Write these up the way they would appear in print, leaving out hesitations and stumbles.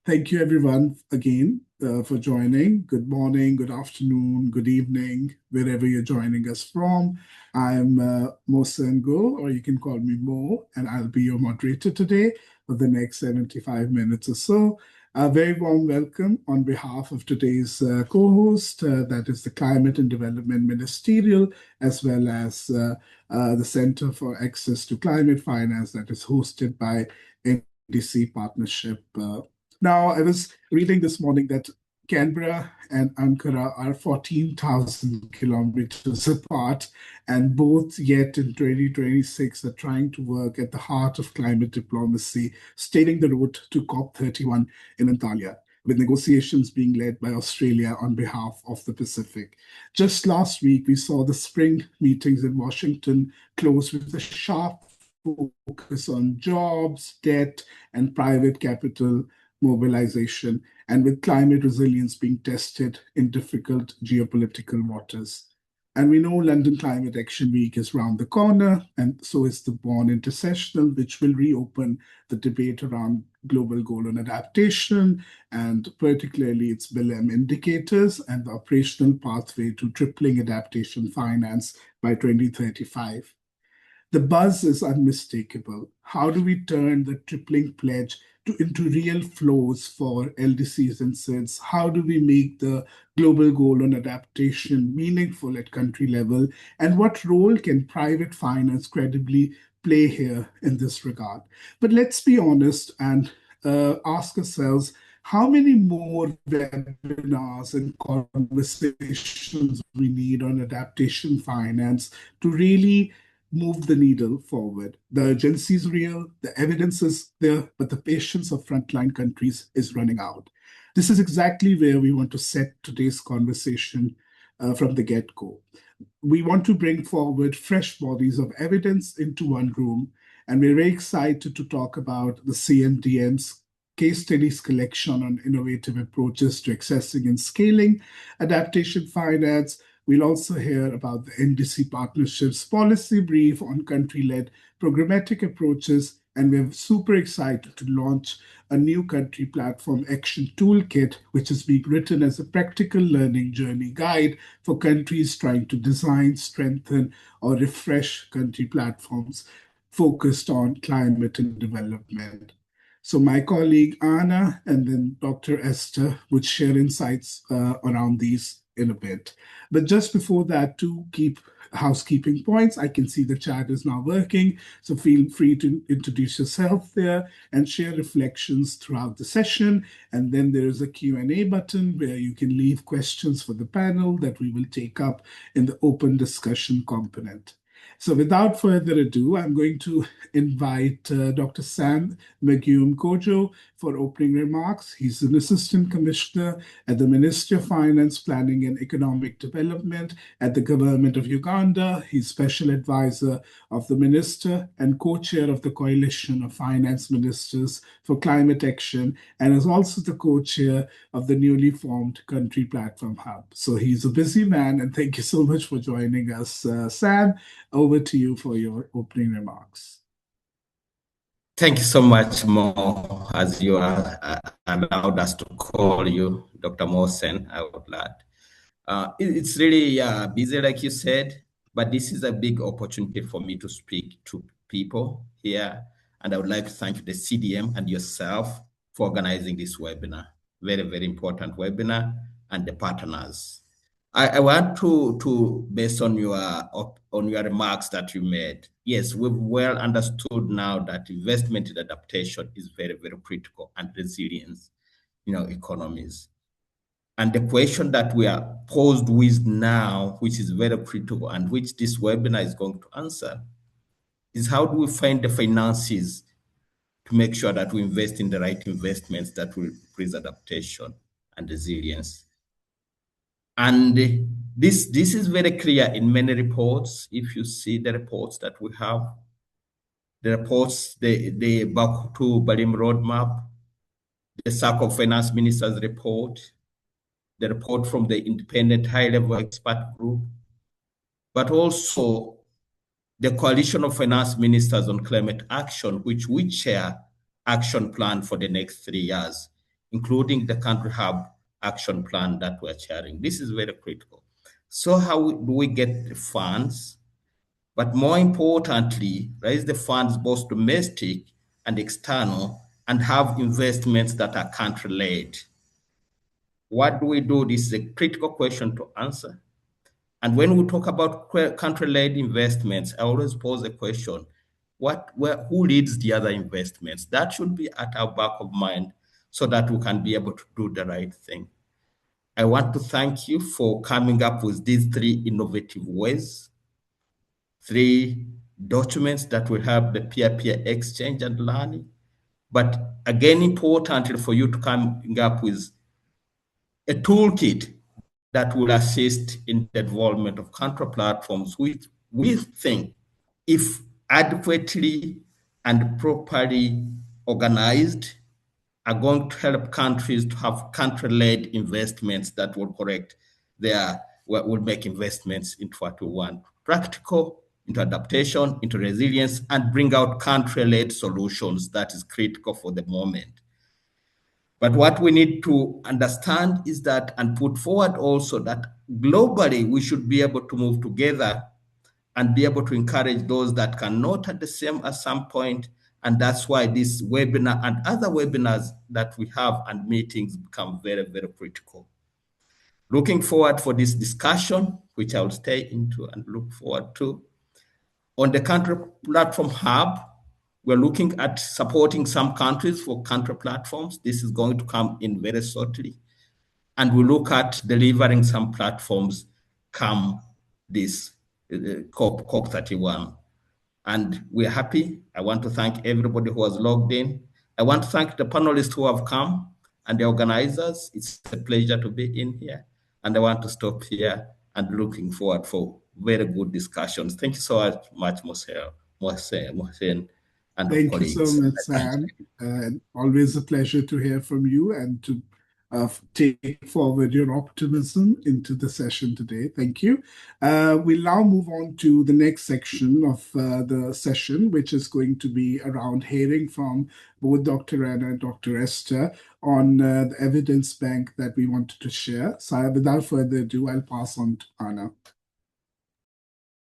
Thank you everyone again for joining. Good morning, good afternoon, good evening, wherever you're joining us from. I'm Mohsen Gul, or you can call me Mo, and I'll be your moderator today for the next 75 minutes or so. A very warm welcome on behalf of today's co-host, that is the Climate and Development Ministerial, as well as the Center for Access to Climate Finance that is hosted by NDC Partnership. Now, I was reading this morning that Canberra and Ankara are 14,000 kilometers apart, and both yet in 2026 are trying to work at the heart of climate diplomacy, stating the road to COP31 in Antalya, with negotiations being led by Australia on behalf of the Pacific. Just last week, we saw the spring meetings in Washington close with a sharp focus on jobs, debt, and private capital mobilization, and with climate resilience being tested in difficult geopolitical waters. And we know London Climate Action Week is round the corner, and so is the Bonn Intersessional, which will reopen the debate around global goal on adaptation, and particularly its BLM indicators and the operational pathway to tripling adaptation finance by 2035. The buzz is unmistakable. How do we turn the tripling pledge into real flows for LDCs and SIDS? How do we make the global goal on adaptation meaningful at country level? And what role can private finance credibly play here in this regard? But let's be honest and ask ourselves, how many more webinars and conversations we need on adaptation finance to really move the needle forward? The urgency is real, the evidence is there, but the patience of frontline countries is running out. This is exactly where we want to set today's conversation from the get-go. We want to bring forward fresh bodies of evidence into one room, and we're very excited to talk about the CNDM's case studies collection on innovative approaches to accessing and scaling adaptation finance. We'll also hear about the NDC Partnership's policy brief on country-led programmatic approaches, and we're super excited to launch a new country platform action toolkit, which is being written as a practical learning journey guide for countries trying to design, strengthen, or refresh country platforms focused on climate and development. So my colleague Anna and then Dr. Eszter would share insights around these in a bit. But just before that, to keep housekeeping points, I can see the chat is now working, so feel free to introduce yourself there and share reflections throughout the session. And then there is a Q&A button where you can leave questions for the panel that we will take up in the open discussion component. So without further ado, I'm going to invite Dr. Sam Mugume for opening remarks. He's an Assistant Commissioner at the Ministry of Finance, Planning and Economic Development at the Government of Uganda. He's Special Advisor of the Minister and Co-Chair of the Coalition of Finance Ministers for Climate Action, and is also the Co-Chair of the newly formed Country Platform Hub. So he's a busy man, and thank you so much for joining us. Sam, over to you for your opening remarks. Thank you so much, Mo, as you are allowed us to call you Dr. Mohsen. I would like. It's really busy, like you said, but this is a big opportunity for me to speak to people here. And I would like to thank the CDM and yourself for organizing this webinar. Very, very important webinar, and the partners. I want to based on your remarks that you made. Yes, we've well understood now that investment in adaptation is very, very critical, and resilience, economies. And the question that we are posed with now, which is very critical and which this webinar is going to answer, is how do we find the finances to make sure that we invest in the right investments that will increase adaptation and resilience. And this is very clear in many reports. If you see the reports that we have, the reports, the Baku Barim Roadmap, the Circle of Finance Ministers report, the report from the independent high-level expert group, but also the Coalition of Finance Ministers on Climate Action, which we chair action plan for the next 3 years. including the country hub action plan that we're sharing. This is very critical. So how do we get the funds? But more importantly, raise the funds both domestic and external and have investments that are country-led. What do we do? This is a critical question to answer. And when we talk about country-led investments, I always pose the question, who leads the other investments? That should be at our back of mind so that we can be able to do the right thing. I want to thank you for coming up with these 3 innovative ways, 3 documents that will help the peer-to-peer exchange and learning. But again, importantly for you to come up with a toolkit that will assist in the development of country platforms, which we think, if adequately and properly organized, are going to help countries to have country-led investments that will will make investments into what we want. Practical, into adaptation, into resilience, and bring out country-led solutions that is critical for the moment. But what we need to understand is that, and put forward also, that globally we should be able to move together and be able to encourage those that cannot at some point. And that's why this webinar and other webinars that we have and meetings become very, very critical. Looking forward for this discussion, which I will stay into and look forward to. On the country platform hub, we're looking at supporting some countries for country platforms. This is going to come in very shortly. And we look at delivering some platforms come this COP31. And we're happy. I want to thank everybody who has logged in. I want to thank the panelists who have come and the organizers. It's a pleasure to be in here. And I want to stop here and looking forward for very good discussions. Thank you so much, Mohsen. Thank you so much, Sam. Always a pleasure to hear from you and to take forward your optimism into the session today. Thank you. We'll now move on to the next section of the session, which is going to be around hearing from both Dr. Anaa and Dr. Eszter on the evidence bank that we wanted to share. So without further ado, I'll pass on to Anaa.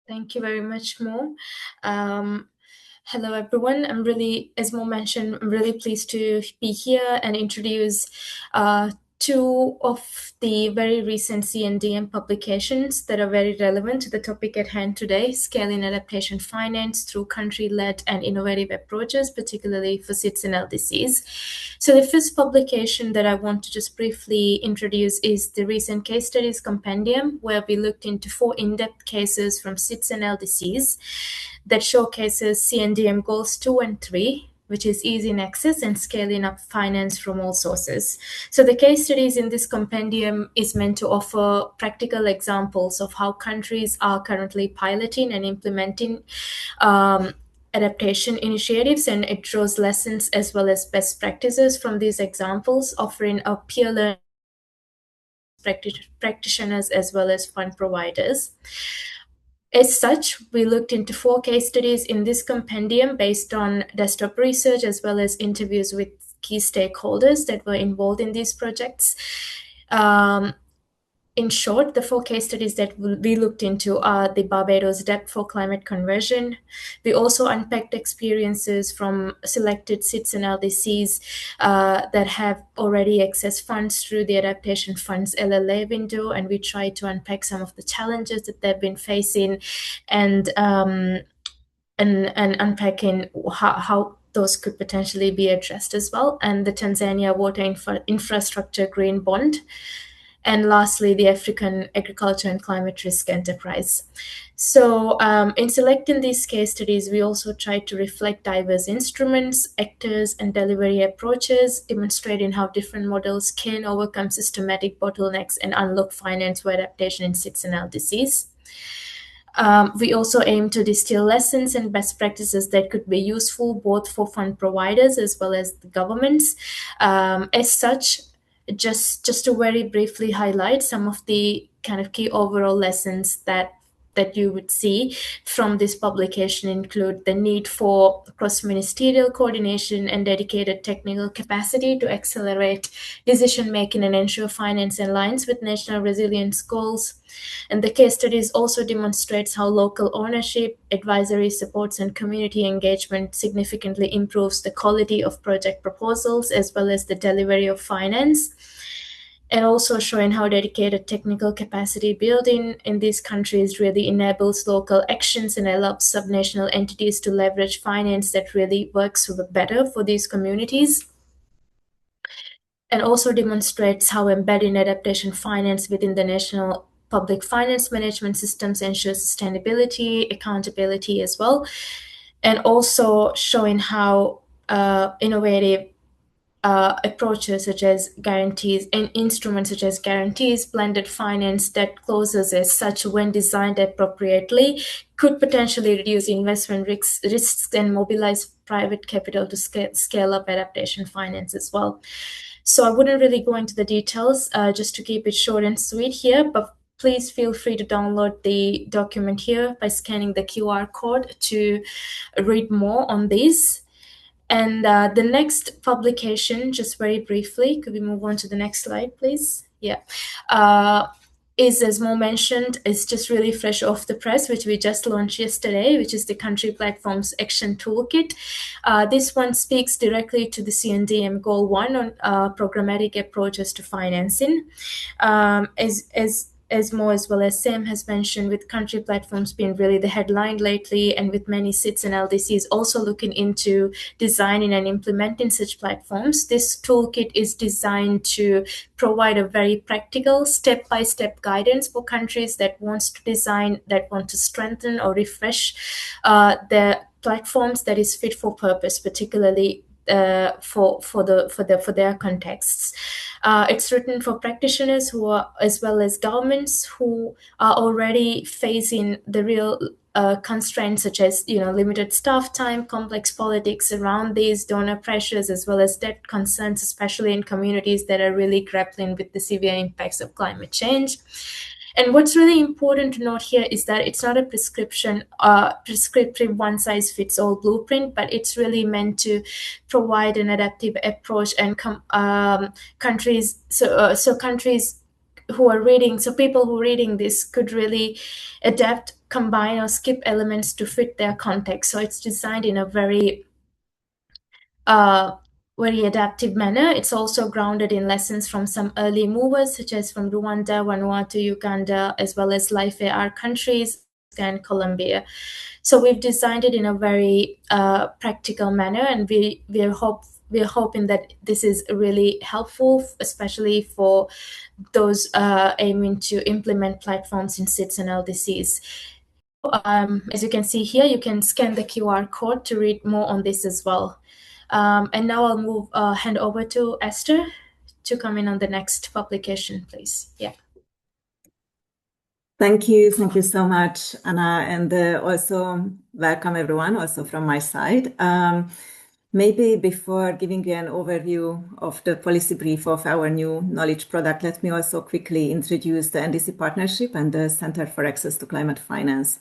Thank you very much, Mo. Hello, everyone. As Mo mentioned, I'm really pleased to be here and introduce 2 of the very recent CNDM publications that are very relevant to the topic at hand today, scaling adaptation finance through country-led and innovative approaches, particularly for SIDS and LDCs. So the first publication that I want to just briefly introduce is the recent case studies compendium, where we looked into 4 in-depth cases from SIDS and LDCs that showcases CNDM goals 2 and 3, which is easy in access and scaling up finance from all sources. So the case studies in this compendium is meant to offer practical examples of how countries are currently piloting and implementing adaptation initiatives, and it draws lessons as well as best practices from these examples, offering a peer learning practitioners as well as fund providers. As such, we looked into 4 case studies in this compendium based on desktop research as well as interviews with key stakeholders that were involved in these projects. In short, the 4 case studies that we looked into are the Barbados Debt for Climate Conversion. We also unpacked experiences from selected SIDS and LDCs that have already accessed funds through the Adaptation Fund's LLA window, and we tried to unpack some of the challenges that they've been facing and unpacking how those could potentially be addressed as well, and the Tanzania Water Infrastructure Green Bond. And lastly, the African Agriculture and Climate Risk Enterprise. So in selecting these case studies, we also tried to reflect diverse instruments, actors, and delivery approaches, demonstrating how different models can overcome systematic bottlenecks and unlock finance for adaptation in SIDS and LDCs. We also aim to distill lessons and best practices that could be useful both for fund providers as well as the governments. As such, just to very briefly highlight some of the kind of key overall lessons that that you would see from this publication include the need for cross-ministerial coordination and dedicated technical capacity to accelerate decision-making and ensure finance aligns with national resilience goals. And the case studies also demonstrates how local ownership, advisory supports, and community engagement significantly improves the quality of project proposals as well as the delivery of finance, and also showing how dedicated technical capacity building in these countries really enables local actions and allows subnational entities to leverage finance that really works better for these communities. And also demonstrates how embedding adaptation finance within the national public finance management systems ensures sustainability, accountability as well. And also showing how innovative approaches such as guarantees and instruments such as guarantees, blended finance, debt clauses as such, when designed appropriately, could potentially reduce investment risks and mobilize private capital to scale up adaptation finance as well. So I wouldn't really go into the details, just to keep it short and sweet here, but please feel free to download the document here by scanning the QR code to read more on this. And the next publication, just very briefly, could we move on to the next slide, please? Yeah. Is, as Mo mentioned, is just really fresh off the press, which we just launched yesterday, which is the Country Platforms Action Toolkit. This one speaks directly to the CNDM Goal 1 on programmatic approaches to financing. As Mo as well as Sam has mentioned, with country platforms being really the headline lately, and with many SIDS and LDCs also looking into designing and implementing such platforms, this toolkit is designed to provide a very practical step-by-step guidance for countries that want to design, that want to strengthen or refresh their platforms that is fit for purpose, particularly for their contexts. It's written for practitioners who are, as well as governments who are already facing the real constraints such as limited staff time, complex politics around these, donor pressures, as well as debt concerns, especially in communities that are really grappling with the severe impacts of climate change. And what's really important to note here is that it's not a prescriptive one-size-fits-all blueprint, but it's really meant to provide an adaptive approach, and countries who are reading, so people who are reading this could really adapt, combine, or skip elements to fit their context. So it's designed in a very adaptive manner. It's also grounded in lessons from some early movers, such as from Rwanda, Vanuatu, Uganda, as well as Life AR countries and Colombia. So we've designed it in a very practical manner, and we're hoping that this is really helpful, especially for those aiming to implement platforms in SIDS and LDCs. As you can see here, you can scan the QR code to read more on this as well. And now I'll hand over to Eszter to come in on the next publication, please. Yeah. Thank you so much, Anna, and also welcome everyone, also from my side. Maybe before giving you an overview of the policy brief of our new knowledge product, let me also quickly introduce the NDC Partnership and the Center for Access to Climate Finance.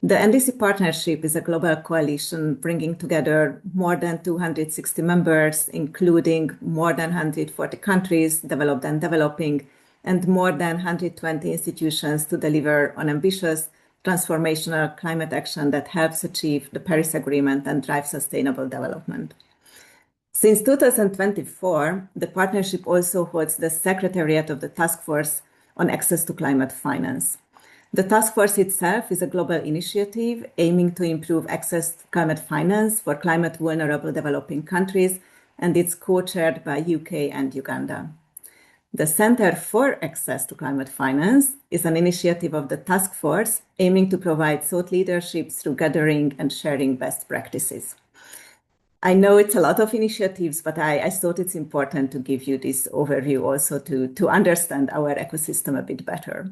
The NDC Partnership is a global coalition bringing together more than 260 members, including more than 140 countries, developed and developing, and more than 120 institutions to deliver on ambitious, transformational climate action that helps achieve the Paris Agreement and drive sustainable development. Since 2024, the partnership also holds the Secretariat of the Task Force on Access to Climate Finance. The task force itself is a global initiative aiming to improve access to climate finance for climate vulnerable developing countries, and it's co-chaired by UK and Uganda. The Center for Access to Climate Finance is an initiative of the task force aiming to provide thought leadership through gathering and sharing best practices. I know it's a lot of initiatives, but I thought it's important to give you this overview also to understand our ecosystem a bit better.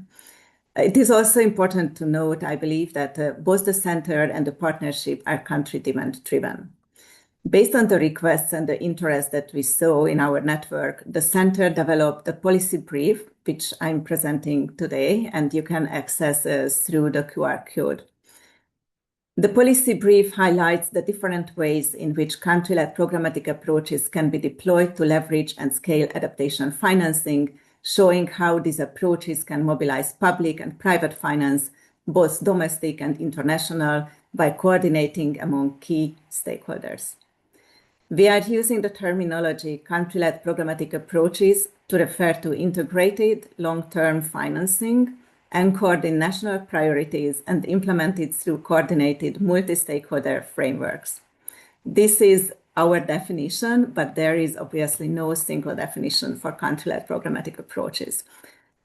It is also important to note, I believe, that both the center and the partnership are country demand driven. Based on the requests and the interest that we saw in our network, the center developed a policy brief, which I'm presenting today, and you can access through the QR code. The policy brief highlights the different ways in which country-led programmatic approaches can be deployed to leverage and scale adaptation financing, showing how these approaches can mobilize public and private finance, both domestic and international, by coordinating among key stakeholders. We are using the terminology country-led programmatic approaches to refer to integrated long-term financing anchored in national priorities and implemented through coordinated multi-stakeholder frameworks. This is our definition, but there is obviously no single definition for country-led programmatic approaches.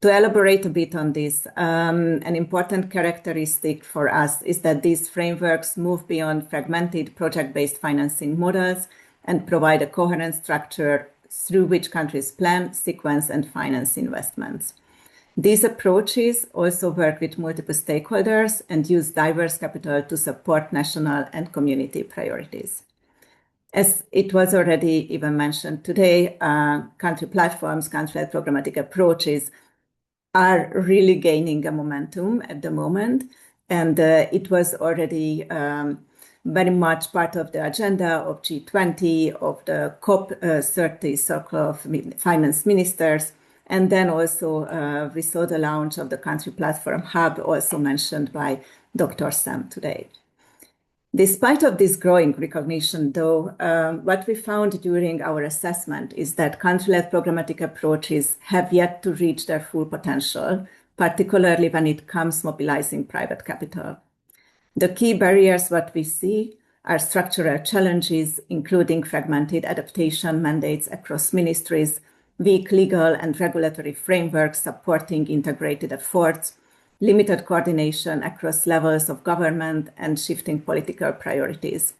To elaborate a bit on this, an important characteristic for us is that these frameworks move beyond fragmented project-based financing models and provide a coherent structure through which countries plan, sequence, and finance investments. These approaches also work with multiple stakeholders and use diverse capital to support national and community priorities. As it was already even mentioned today, country platforms, country-led programmatic approaches are really gaining a momentum at the moment, and it was already very much part of the agenda of G20, of the COP30 Circle of Finance Ministers, and then also we saw the launch of the Country Platform Hub, also mentioned by Dr. Sam today. Despite of this growing recognition, though, what we found during our assessment is that country-led programmatic approaches have yet to reach their full potential, particularly when it comes mobilizing private capital. The key barriers what we see are structural challenges, including fragmented adaptation mandates across ministries, weak legal and regulatory frameworks supporting integrated efforts, limited coordination across levels of government, and shifting political priorities.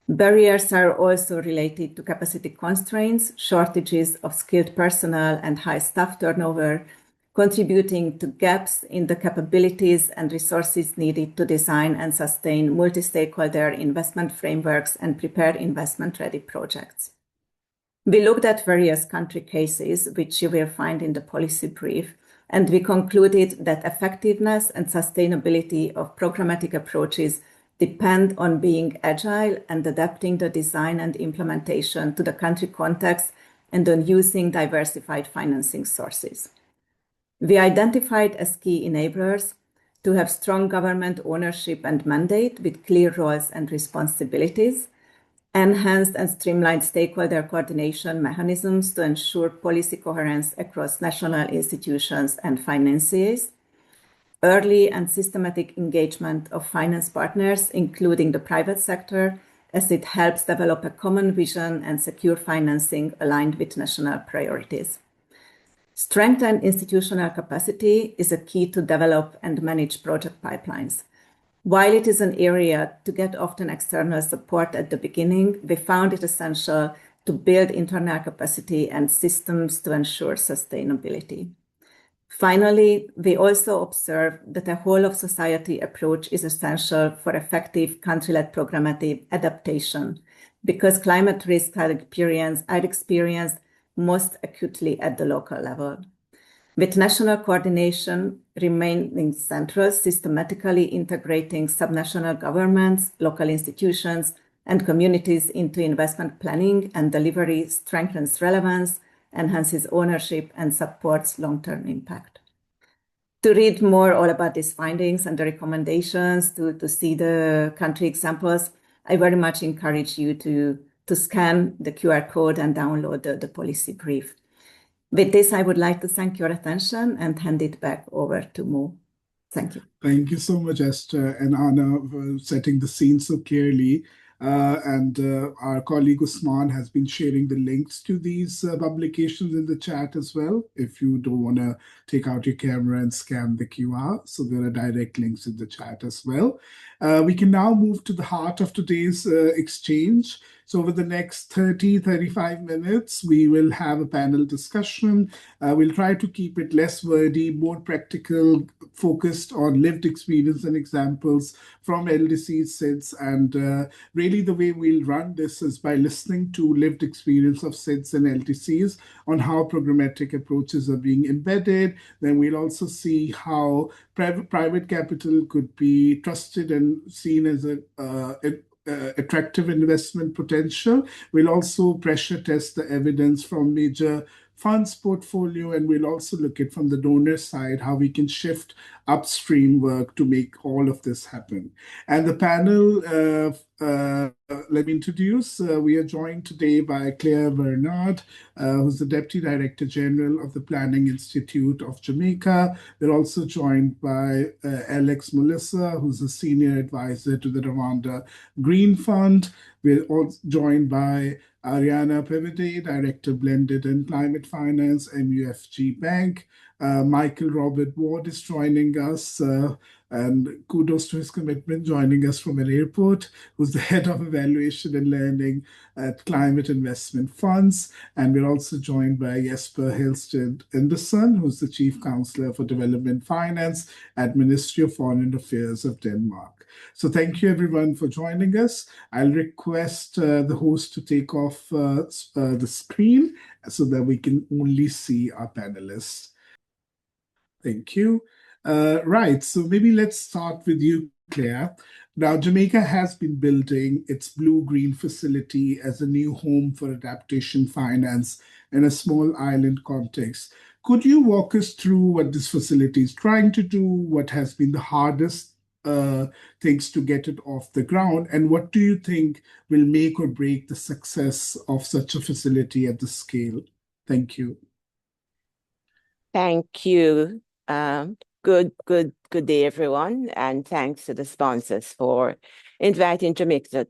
Barriers are also related to capacity constraints, shortages of skilled personnel, and high staff turnover, contributing to gaps in the capabilities and resources needed to design and sustain multi-stakeholder investment frameworks and prepare investment-ready projects. We looked at various country cases, which you will find in the policy brief, and we concluded that effectiveness and sustainability of programmatic approaches depend on being agile and adapting the design and implementation to the country context and on using diversified financing sources. We identified as key enablers to have strong government ownership and mandate with clear roles and responsibilities, enhanced and streamlined stakeholder coordination mechanisms to ensure policy coherence across national institutions and financiers, early and systematic engagement of finance partners, including the private sector, as it helps develop a common vision and secure financing aligned with national priorities. Strengthened institutional capacity is a key to develop and manage project pipelines. While it is an area to get often external support at the beginning, we found it essential to build internal capacity and systems to ensure sustainability. Finally, we also observe that a whole-of-society approach is essential for effective country-led programmatic adaptation because climate risks are experienced most acutely at the local level. With national coordination remaining central, systematically integrating subnational governments, local institutions, and communities into investment planning and delivery strengthens relevance, enhances ownership, and supports long-term impact. To read more all about these findings and the recommendations, to see the country examples, I very much encourage you to scan the QR code and download the policy brief. With this, I would like to thank your attention and hand it back over to Mo. Thank you. Thank you so much, Eszter and Anaa, for setting the scene so clearly. Our colleague Usman has been sharing the links to these publications in the chat as well, if you don't want to take out your camera and scan the QR. So there are direct links in the chat as well. We can now move to the heart of today's exchange. So over the next 30-35 minutes, we will have a panel discussion. We'll try to keep it less wordy, more practical, focused on lived experience and examples from LDCs, SIDS, and really the way we'll run this is by listening to lived experience of SIDS and LDCs on how programmatic approaches are being embedded. Then we'll also see how private capital could be trusted and seen as a attractive investment potential. We'll also pressure test the evidence from major funds portfolio, and we'll also look at from the donor side how we can shift upstream work to make all of this happen. And the panel, let me introduce, we are joined today by Claire Bernard, who's the Deputy Director General of the Planning Institute of Jamaica. We're also joined by Alex Mulisa, who's a Senior Advisor to the Rwanda Green Fund. We're also joined by Ariane, Pevide, Director Blended and Climate Finance, MUFG Bank. Michael Robert Ward is joining us, and kudos to his commitment, joining us from an airport, who's the Head of Evaluation and Learning at Climate Investment Funds. And we're also joined by Jesper Hilsted, who's the Chief Counsellor for Development Finance at Ministry of Foreign Affairs of Denmark. So thank you everyone for joining us. I'll request the host to take off the screen so that we can only see our panelists. Thank you. Right, so maybe let's start with you, Claire. Now, Jamaica has been building its blue-green facility as a new home for adaptation finance in a small island context. Could you walk us through what this facility is trying to do, what has been the hardest things to get it off the ground, and what do you think will make or break the success of such a facility at this scale? Thank you. Thank you. Good day, everyone, and thanks to the sponsors for inviting Jamaica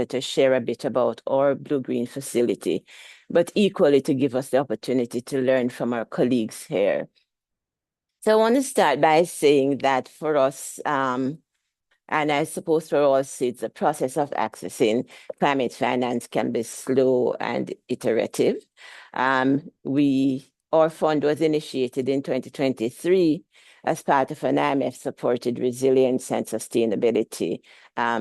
to share a bit about our blue-green facility, but equally to give us the opportunity to learn from our colleagues here. So I want to start by saying that for us, and I suppose for all SIDS, the process of accessing climate finance can be slow and iterative. Our fund was initiated in 2023 as part of an IMF-supported resilience and sustainability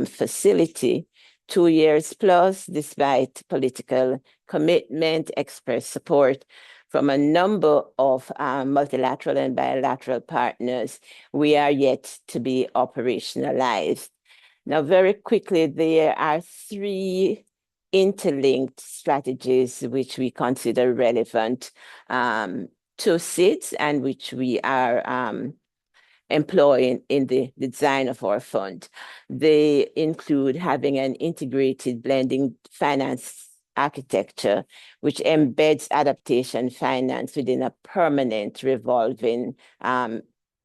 facility. 2 years plus, despite political commitment, expert support from a number of multilateral and bilateral partners, we are yet to be operationalized. Now, very quickly, there are 3 interlinked strategies which we consider relevant to SIDS and which we are employing in the design of our fund. They include having an integrated blending finance architecture which embeds adaptation finance within a permanent revolving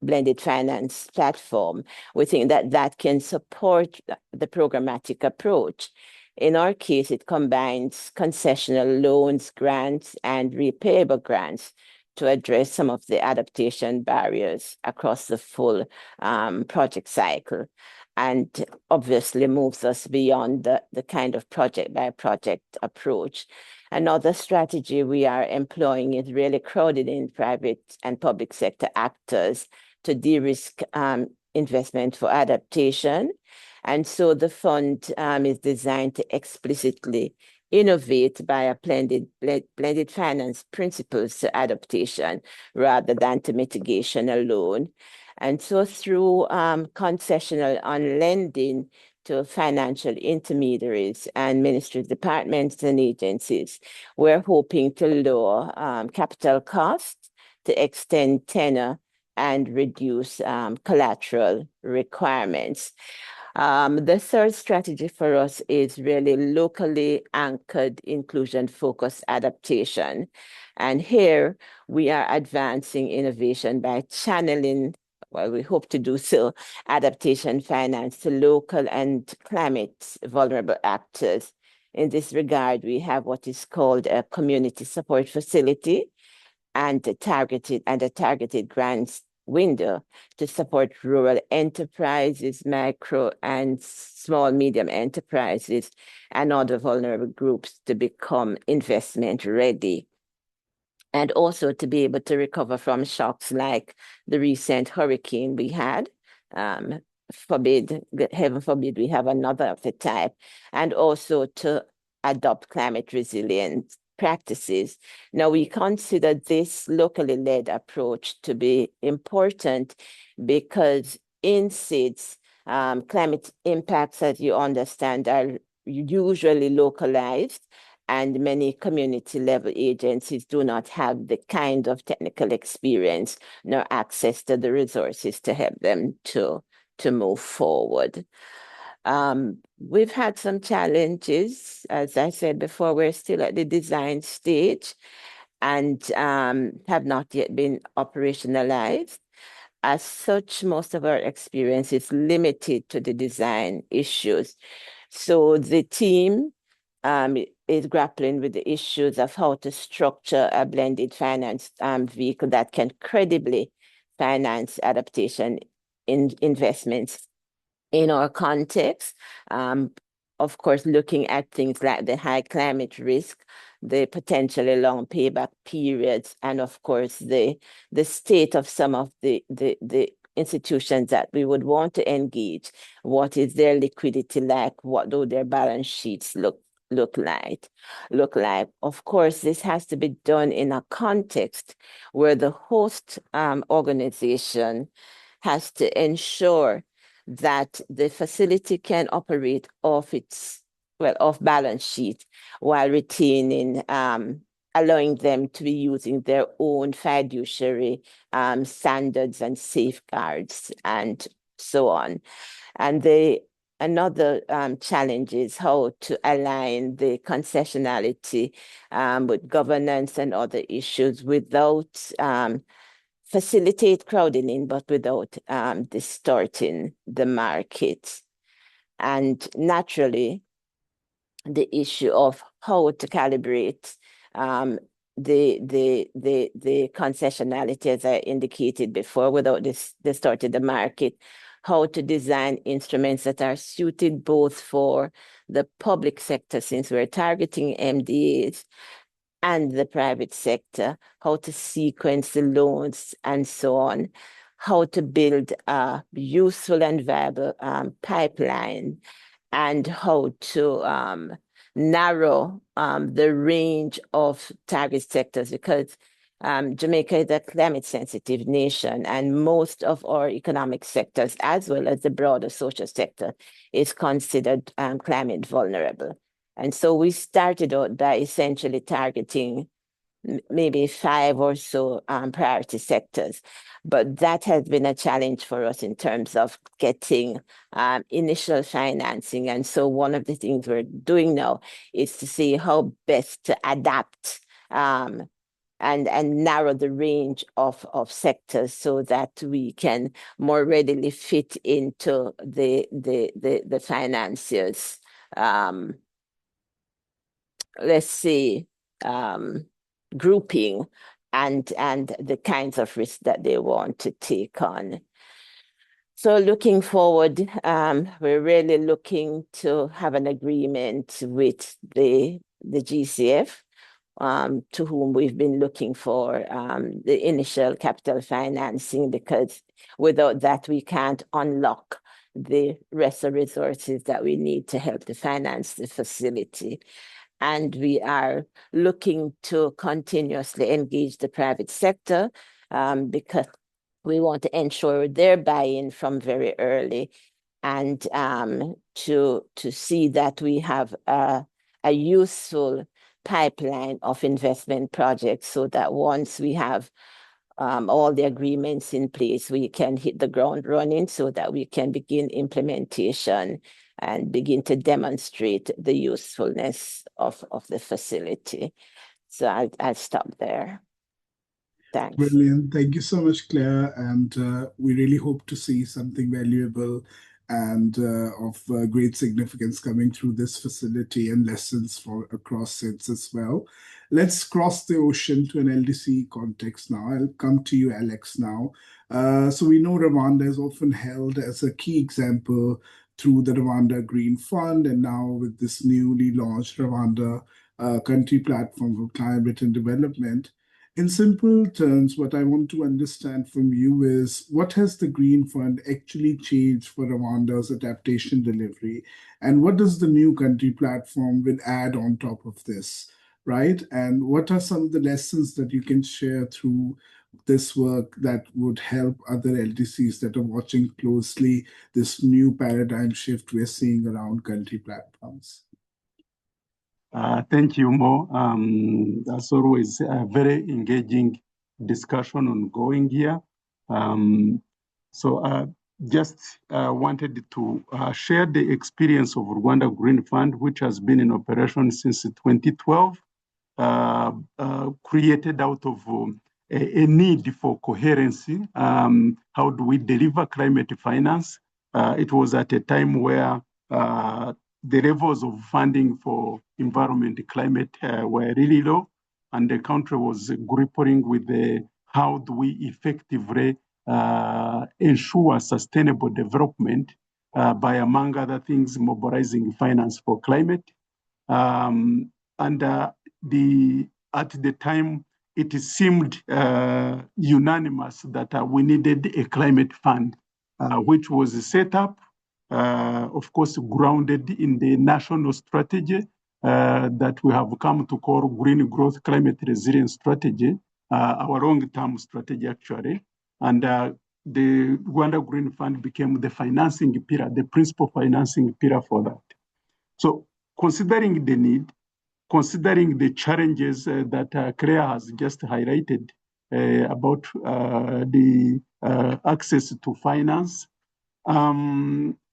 blended finance platform. We think that that can support the programmatic approach. In our case, it combines concessional loans, grants, and repayable grants to address some of the adaptation barriers across the full project cycle, and obviously moves us beyond the kind of project-by-project approach. Another strategy we are employing is really crowded in private and public sector actors to de-risk investment for adaptation. And so the fund is designed to explicitly innovate by blended finance principles to adaptation rather than to mitigation alone. And so through concessional on lending to financial intermediaries and ministries, departments, and agencies, we're hoping to lower capital costs, to extend tenure, and reduce collateral requirements. The third strategy for us is really locally anchored inclusion-focused adaptation. And here we are advancing innovation by channeling, well, we hope to do so, adaptation finance to local and climate vulnerable actors. In this regard, we have what is called a community support facility and a targeted grants window to support rural enterprises, micro and small medium enterprises, and other vulnerable groups to become investment ready. And also to be able to recover from shocks like the recent hurricane we had. Heaven forbid we have another of the type, and also to adopt climate resilient practices. Now, we consider this locally led approach to be important because in SIDS, climate impacts, as you understand, are usually localized, and many community level agencies do not have the kind of technical experience nor access to the resources to help them to move forward. We've had some challenges. As I said before, we're still at the design stage and have not yet been operationalized. As such, most of our experience is limited to the design issues. So the team is grappling with the issues of how to structure a blended finance vehicle that can credibly finance adaptation investments in our context. Of course, looking at things like the high climate risk, the potentially long payback periods, and of course, the state of some of the institutions that we would want to engage. What is their liquidity like? What do their balance sheets look like? Of course, this has to be done in a context where the host organization has to ensure that the facility can operate off balance sheet while retaining, allowing them to be using their own fiduciary standards and safeguards and so on. And another challenge is how to align the concessionality with governance and other issues without facilitate crowding in, but without distorting the market. And naturally, the issue of how to calibrate the concessionality, as I indicated before, without distorting the market, how to design instruments that are suited both for the public sector, since we're targeting MDAs, and the private sector, how to sequence the loans and so on, how to build a useful and viable pipeline, and how to narrow the range of target sectors, because Jamaica is a climate sensitive nation, and most of our economic sectors, as well as the broader social sector, is considered climate vulnerable. And so we started out by essentially targeting maybe 5 or so priority sectors. But that has been a challenge for us in terms of getting initial financing. And so one of the things we're doing now is to see how best to adapt and narrow the range of sectors so that we can more readily fit into the financiers. Let's say, grouping and the kinds of risks that they want to take on. So looking forward, we're really looking to have an agreement with the GCF, to whom we've been looking for the initial capital financing, because without that, we can't unlock the rest of resources that we need to help to finance the facility. And we are looking to continuously engage the private sector because we want to ensure their buy-in from very early, and to see that we have a useful pipeline of investment projects, so that once we have all the agreements in place, we can hit the ground running, so that we can begin implementation and begin to demonstrate the usefulness of the facility. So I'll stop there. Thanks. Brilliant. Thank you so much, Claire. And we really hope to see something valuable and of great significance coming through this facility, and lessons for across SIDS as well. let's cross the ocean to an LDC context now. I'll come to you, Alex, now. So we know Rwanda is often held as a key example through the Rwanda Green Fund, and now with this newly launched Rwanda country platform for climate and development. In simple terms, what I want to understand from you is what has the Green Fund actually changed for Rwanda's adaptation delivery? And what does the new country platform will add on top of this, right? And what are some of the lessons that you can share through this work that would help other LDCs that are watching closely this new paradigm shift we're seeing around country platforms? Thank you, Mo. As always, a very engaging discussion ongoing here. Just wanted to share the experience of Rwanda Green Fund, which has been in operation since 2012, created out of a need for coherency. How do we deliver climate finance? It was at a time where the levels of funding for environment climate were really low, and the country was grappling with how do we effectively ensure sustainable development by, among other things, mobilizing finance for climate. At the time, it seemed unanimous that we needed a climate fund, which was set up, of course, grounded in the national strategy that we have come to call Green Growth Climate Resilience Strategy, our long-term strategy, actually. And the Rwanda Green Fund became the financing pillar, the principal financing pillar for that. So considering the need, considering the challenges that Claire has just highlighted about the access to finance,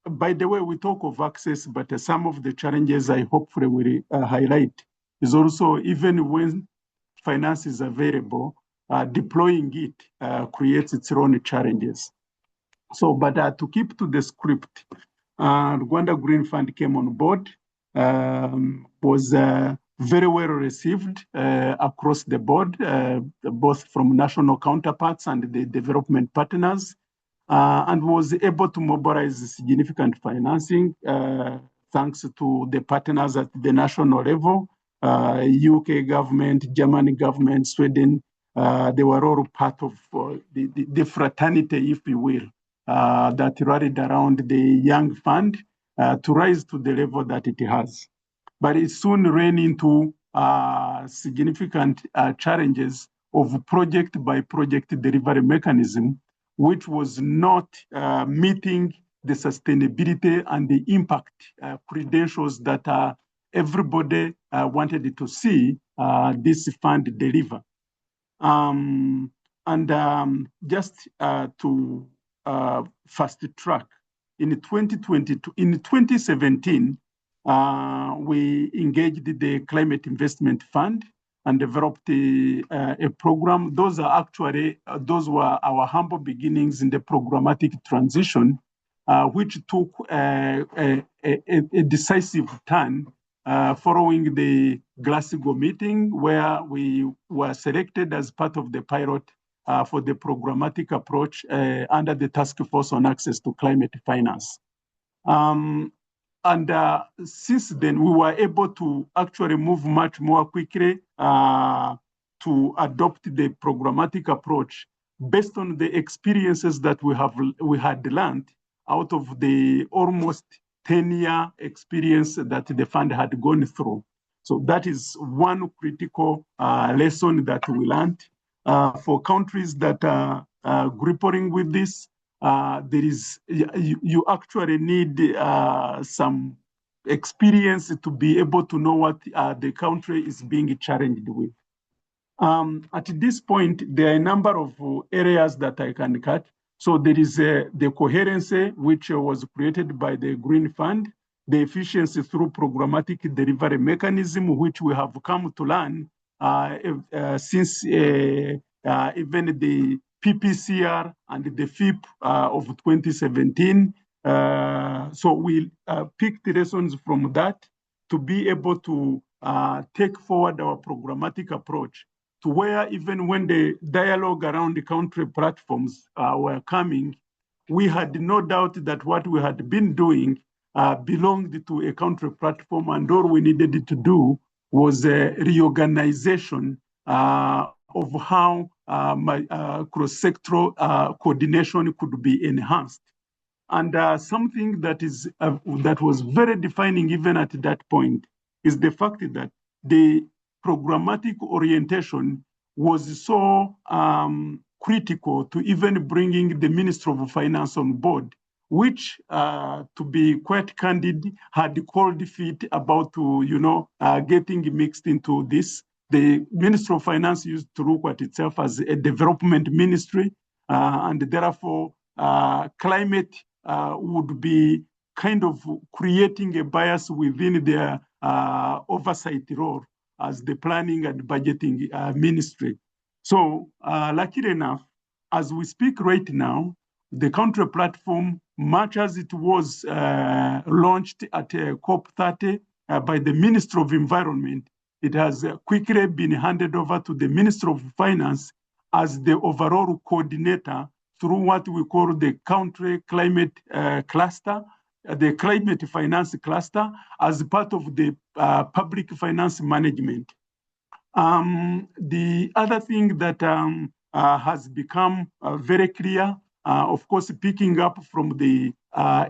by the way, we talk of access, but some of the challenges I hopefully will highlight is also, even when finance is available, deploying it creates its own challenges. So, but to keep to the script, Rwanda Green Fund came on board, was very well received across the board, both from national counterparts and the development partners. And was able to mobilize significant financing thanks to the partners at the national level, UK government, German government, Sweden. They were all part of the fraternity, if you will, that rallied around the young fund to rise to the level that it has. But it soon ran into significant challenges of project by project delivery mechanism, which was not meeting the sustainability and the impact credentials that everybody wanted to see this fund deliver. Just to fast track, in 2022, in 2017, we engaged the Climate Investment Fund and developed a program. Those were our humble beginnings in the programmatic transition, which took a decisive turn following the Glasgow meeting, where we were selected as part of the pilot for the programmatic approach under the Task Force on Access to Climate Finance. Since then, we were able to actually move much more quickly to adopt the programmatic approach based on the experiences that we had learned out of the almost 10-year experience that the fund had gone through. So that is one critical lesson that we learned. For countries that are grappling with this, you actually need some experience to be able to know what the country is being challenged with. At this point, there are a number of areas that I can cut. So there is the coherency, which was created by the Green Fund, the efficiency through programmatic delivery mechanism, which we have come to learn since even the PPCR and the FIP of 2017. So we picked lessons from that to be able to take forward our programmatic approach to where even when the dialogue around the country platforms were coming, we had no doubt that what we had been doing belonged to a country platform, and all we needed to do was a reorganization of how cross-sectoral coordination could be enhanced. And something that was very defining even at that point is the fact that the programmatic orientation was so critical to even bringing the Minister of Finance on board, which, to be quite candid, had cold feet about to, getting mixed into this. The Minister of Finance used to look at itself as a development ministry, and therefore climate would be kind of creating a bias within their oversight role as the planning and budgeting ministry. So luckily enough, as we speak right now, the country platform, much as it was launched at COP30 by the Minister of Environment, it has quickly been handed over to the Minister of Finance as the overall coordinator through what we call the country climate cluster, the climate finance cluster, as part of the public finance management. The other thing that has become very clear, of course, picking up from the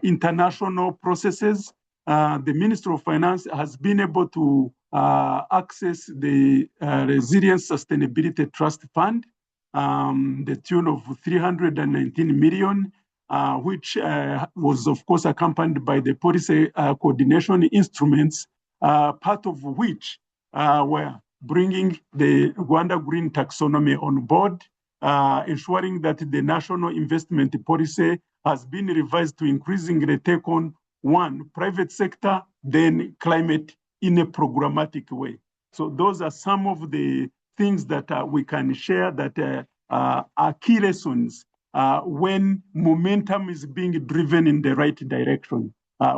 international processes, the Minister of Finance has been able to access the Resilience Sustainability Trust Fund, the tune of 319 million, which was, of course, accompanied by the policy coordination instruments, part of which were bringing the Rwanda Green Taxonomy on board, ensuring that the national investment policy has been revised to increasingly take on one, private sector, then climate in a programmatic way. So those are some of the things that we can share that are key lessons when momentum is being driven in the right direction,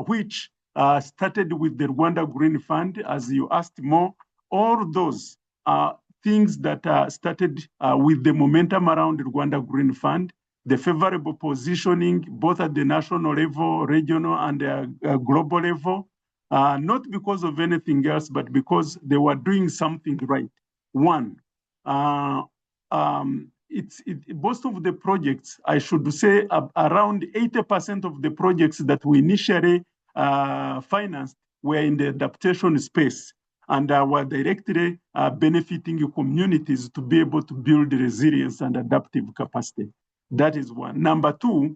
which started with the Rwanda Green Fund, as you asked more. All those things that started with the momentum around the Rwanda Green Fund, the favorable positioning, both at the national level, regional, and global level, not because of anything else, but because they were doing something right. One, most of the projects, I should say around 80% of the projects that we initially financed were in the adaptation space and were directly benefiting communities to be able to build resilience and adaptive capacity. That is one. Number two,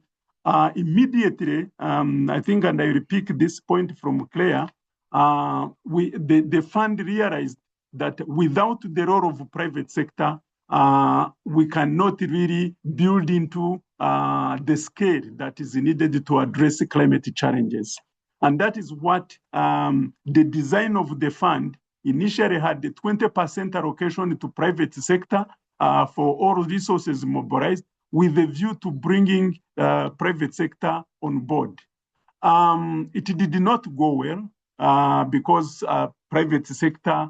immediately, I think, and I repeat this point from Claire, the fund realized that without the role of private sector, we cannot really build into the scale that is needed to address climate challenges. And that is what the design of the fund initially had the 20% allocation to private sector for all resources mobilized with a view to bringing private sector on board. It did not go well because private sector,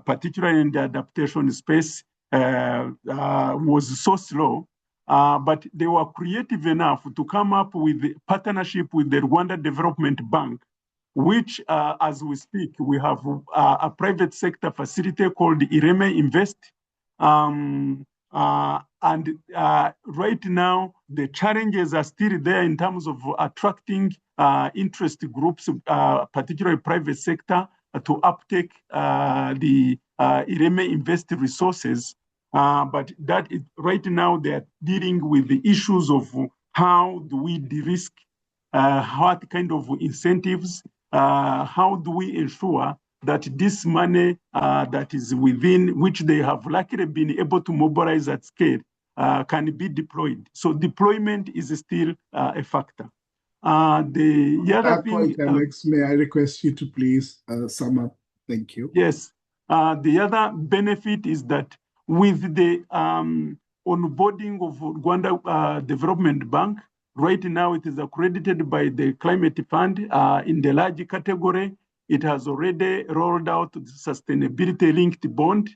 particularly in the adaptation space, was so slow, but they were creative enough to come up with a partnership with the Rwanda Development Bank, which, as we speak, we have a private sector facility called Ireme Invest. And right now, the challenges are still there in terms of attracting interest groups, particularly private sector, to uptake the Ireme Invest resources. But that is, right now, they're dealing with the issues of how do we de-risk, what kind of incentives, how do we ensure that this money that is within, which they have luckily been able to mobilize at scale, can be deployed. So deployment is still a factor. The other thing, point, Alex, may I request you to please sum up? Thank you. Yes. The other benefit is that with the onboarding of Rwanda Development Bank, right now it is accredited by the Climate Fund in the large category. It has already rolled out the sustainability-linked bond,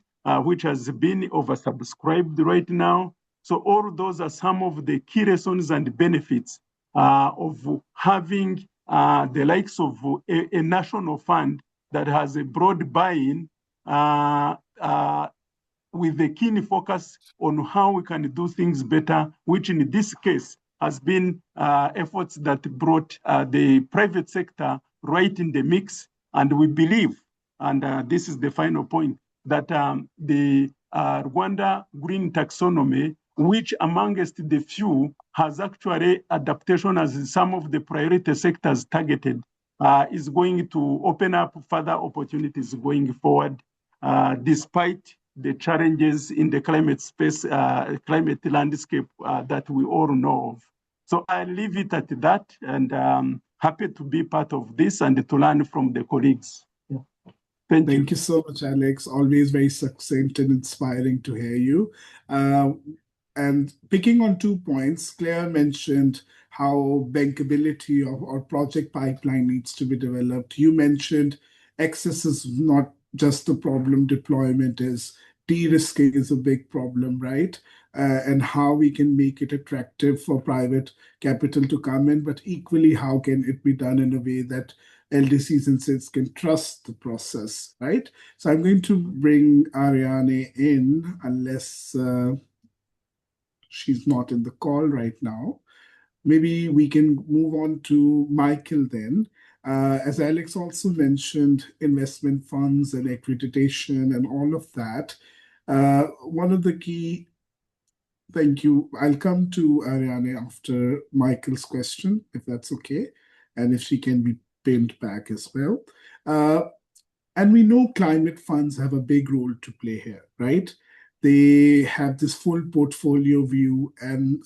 which has been oversubscribed right now. So all those are some of the key lessons and benefits of having the likes of a national fund that has a broad buy-in with a keen focus on how we can do things better, which in this case has been efforts that brought the private sector right in the mix. And we believe, and this is the final point, that the Rwanda Green Taxonomy, which amongst the few has actually adaptation as some of the priority sectors targeted, is going to open up further opportunities going forward, despite the challenges in the climate space, climate landscape that we all know of. So I leave it at that, and happy to be part of this and to learn from the colleagues. Yeah. Thank you so much, Alex. Always very succinct and inspiring to hear you. And picking on 2 points, Claire mentioned how bankability or project pipeline needs to be developed. You mentioned access is not just the problem, deployment is. De-risking is a big problem, right? And how we can make it attractive for private capital to come in, but equally, how can it be done in a way that LDCs and SIDS can trust the process, right? So I'm going to bring Ariane in, unless she's not in the call right now. Maybe we can move on to Michael then. As Alex also mentioned, investment funds and accreditation and all of that. One of the key, thank you. I'll come to Ariane after Michael's question, if that's okay, and if she can be pinned back as well. And we know climate funds have a big role to play here, right? They have this full portfolio view, and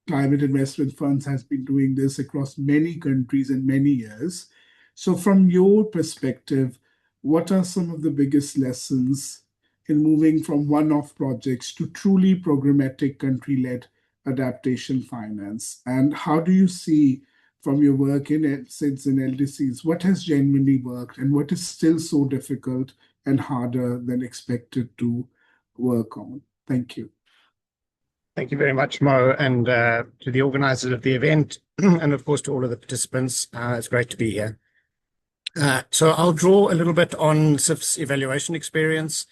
climate investment funds has been doing this across many countries in many years. So from your perspective, what are some of the biggest lessons in moving from one-off projects to truly programmatic country-led adaptation finance? And how do you see from your work in SIDS and LDCs, what has genuinely worked and what is still so difficult and harder than expected to work on? Thank you. Thank you very much, Mo, and to the organizers of the event, and of course to all of the participants. It's great to be here. So I'll draw a little bit on SIF's evaluation experience,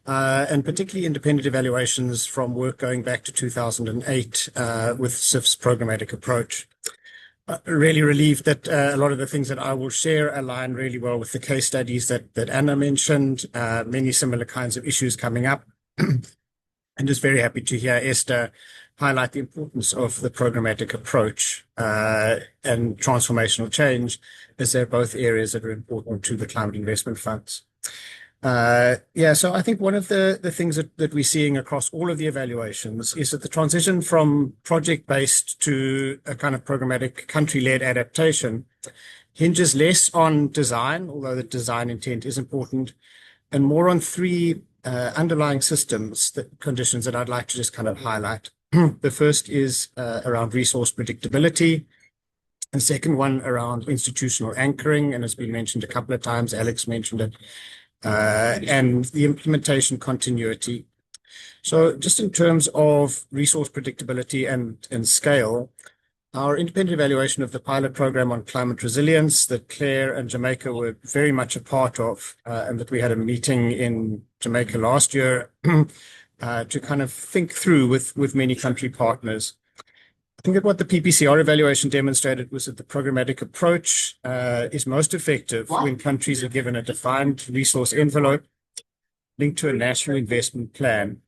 and particularly independent evaluations from work going back to 2008 with SIF's programmatic approach. Really relieved that a lot of the things that I will share align really well with the case studies that Anna mentioned, many similar kinds of issues coming up. And just very happy to hear Eszter highlight the importance of the programmatic approach and transformational change, as they're both areas that are important to the climate investment funds. So I think one of the things that we're seeing across all of the evaluations is that the transition from project-based to a kind of programmatic country-led adaptation hinges less on design, although the design intent is important, and more on 3 underlying conditions that I'd like to just kind of highlight. The first is around resource predictability. The second one around institutional anchoring, and it's been mentioned a couple of times, Alex mentioned it, and the implementation continuity. So just in terms of resource predictability and scale, our independent evaluation of the pilot program on climate resilience that Claire and Jamaica were very much a part of, and that we had a meeting in Jamaica last year to kind of think through with many country partners. I think that what the PPCR evaluation demonstrated was that the programmatic approach is most effective when countries are given a defined resource envelope linked to a national investment plan.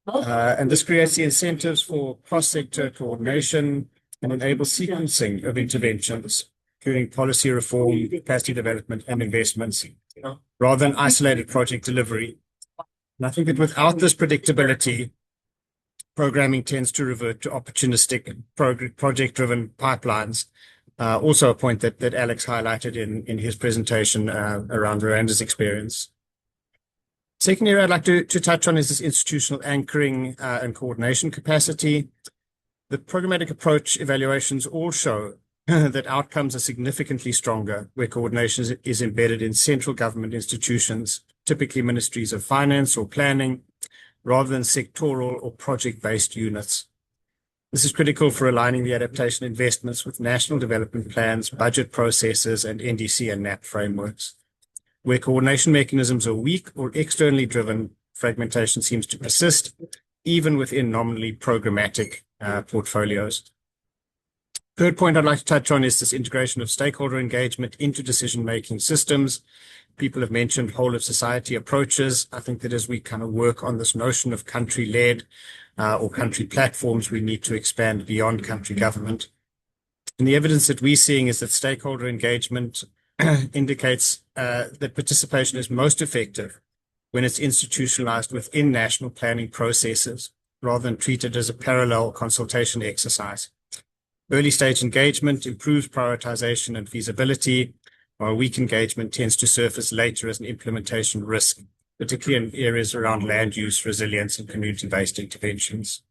And this creates the incentives for cross-sector coordination and enable sequencing of interventions, including policy reform, capacity development, and investments, rather than isolated project delivery. And I think that without this predictability, programming tends to revert to opportunistic project-driven pipelines. Also a point that Alex highlighted in his presentation around Rwanda's experience. Second area I'd like to touch on is this institutional anchoring and coordination capacity. The programmatic approach evaluations all show that outcomes are significantly stronger where coordination is embedded in central government institutions, typically ministries of finance or planning, rather than sectoral or project-based units. This is critical for aligning the adaptation investments with national development plans, budget processes, and NDC and NAP frameworks. Where coordination mechanisms are weak or externally driven, fragmentation seems to persist, even within nominally programmatic portfolios. Third point I'd like to touch on is this integration of stakeholder engagement into decision-making systems. People have mentioned whole of society approaches. I think that as we kind of work on this notion of country-led or country platforms, we need to expand beyond country government. And the evidence that we're seeing is that stakeholder engagement indicates that participation is most effective when it's institutionalized within national planning processes, rather than treated as a parallel consultation exercise. Early stage engagement improves prioritization and feasibility, while weak engagement tends to surface later as an implementation risk, particularly in areas around land use, resilience, and community-based interventions.